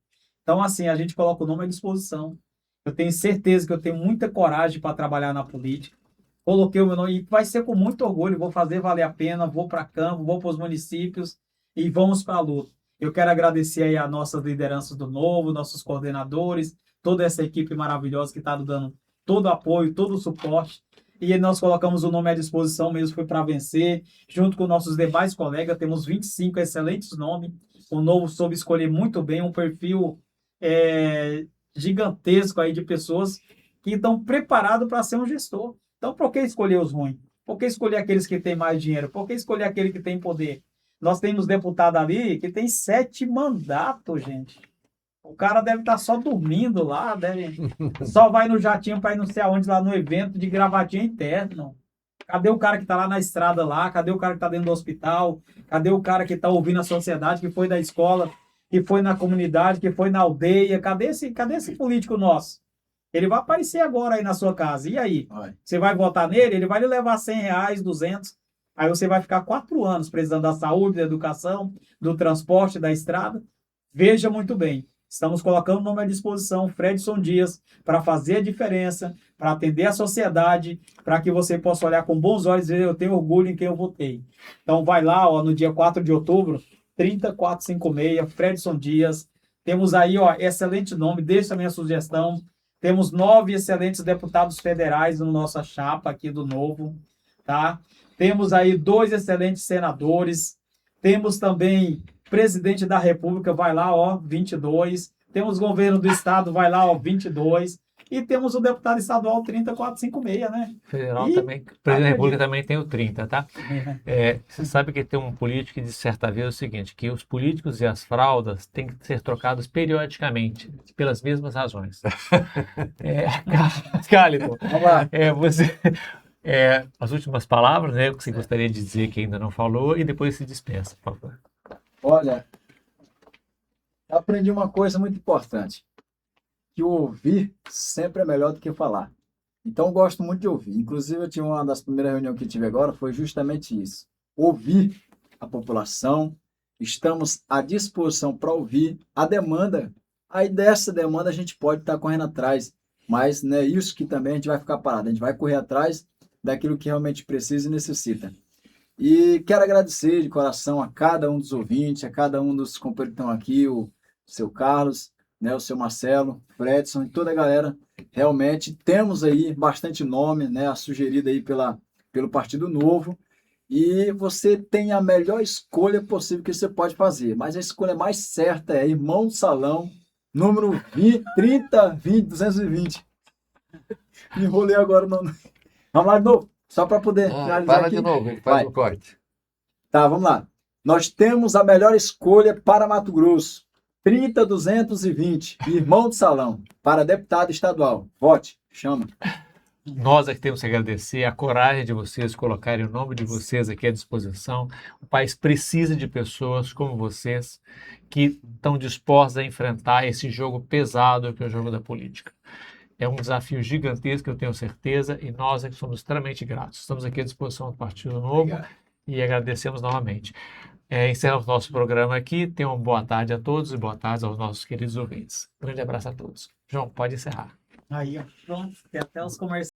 C: Então, assim, a gente coloca o nome à disposição. Eu tenho certeza que eu tenho muita coragem para trabalhar na política. Coloquei o meu nome e vai ser com muito orgulho. Vou fazer valer a pena, vou para campo, vou para os municípios e vamos para a luta. Eu quero agradecer aí a nossas lideranças do Novo, nossos coordenadores, toda essa equipe maravilhosa que está dando todo o apoio, todo o suporte. E nós colocamos o nome à disposição mesmo, foi para vencer. Junto com nossos demais colegas, temos 25 excelentes nomes. O Novo soube escolher muito bem um perfil gigantesco aí de pessoas que estão preparados para ser um gestor. Então, por que escolher os ruins? Por que escolher aqueles que têm mais dinheiro? Por que escolher aquele que tem poder? Nós temos deputado ali que tem 7 mandatos, gente. O cara deve estar só dormindo lá, só vai no jatinho para ir não sei aonde, lá no evento de gravatinha interno. Cadê o cara que está lá na estrada lá? Cadê o cara que está dentro do hospital? Cadê o cara que está ouvindo a sociedade, que foi da escola, que foi na comunidade, que foi na aldeia? Cadê esse político nosso? Ele vai aparecer agora aí na sua casa. E aí? Você vai votar nele? Ele vai lhe levar R$100, 200. Aí você vai ficar 4 anos precisando da saúde, da educação, do transporte, da estrada. Veja muito bem. Estamos colocando o nome à disposição, Fredson Dias, para fazer a diferença, para atender a sociedade, para que você possa olhar com bons olhos e dizer, eu tenho orgulho em quem eu votei. Então vai lá, no dia 4 de outubro, 30456, Fredson Dias. Temos aí, excelente nome, deixa a minha sugestão. Temos 9 excelentes deputados federais no nossa chapa aqui do Novo, tá? Temos aí 2 excelentes senadores. Temos também presidente da República, vai lá, 22. Temos governo do estado, vai lá, 22. E temos o deputado estadual 30456, né?
E: Federal também, presidente da República também tem o 30, tá? Você sabe que tem um político que disse certa vez o seguinte, que os políticos e as fraldas têm que ser trocados periodicamente, pelas mesmas razões. Cálido,
C: vamos lá.
E: As últimas palavras, né? O que você gostaria de dizer que ainda não falou e depois se despeça, por favor.
D: Olha, aprendi uma coisa muito importante, que ouvir sempre é melhor do que falar. Então, eu gosto muito de ouvir. Inclusive, eu tive uma das primeiras reuniões que tive agora, foi justamente isso. Ouvir a população, estamos à disposição para ouvir a demanda. Aí, dessa demanda, a gente pode estar correndo atrás, mas não é isso que também a gente vai ficar parado. A gente vai correr atrás daquilo que realmente precisa e necessita. E quero agradecer de coração a cada um dos ouvintes, a cada um dos companheiros que estão aqui, o seu Carlos, né, o seu Marcelo, Fredson e toda a galera. Realmente temos aí bastante nome, né, sugerido aí pelo Partido Novo. E você tem a melhor escolha possível que você pode fazer. Mas a escolha mais certa é Irmão do Salão, número 220. Me enrolei agora. Vamos lá de novo. Só para poder finalizar
F: para
D: aqui.
F: de novo, ele faz o corte.
D: Tá, vamos lá. Nós temos a melhor escolha para Mato Grosso. 30220, Irmão do Salão, para deputado estadual. Vote, chama.
E: Nós é que temos que agradecer a coragem de vocês colocarem o nome de vocês aqui à disposição. O país precisa de pessoas como vocês que estão dispostas a enfrentar esse jogo pesado que é o jogo da política. É um desafio gigantesco, eu tenho certeza, e nós é que somos extremamente gratos. Estamos aqui à disposição do Partido Novo. Obrigado. E agradecemos novamente. Encerramos nosso programa aqui. Tenham uma boa tarde a todos e boa tarde aos nossos queridos ouvintes. Um grande abraço a todos. João, pode encerrar.
C: Aí, pronto. Tem até os comerciais.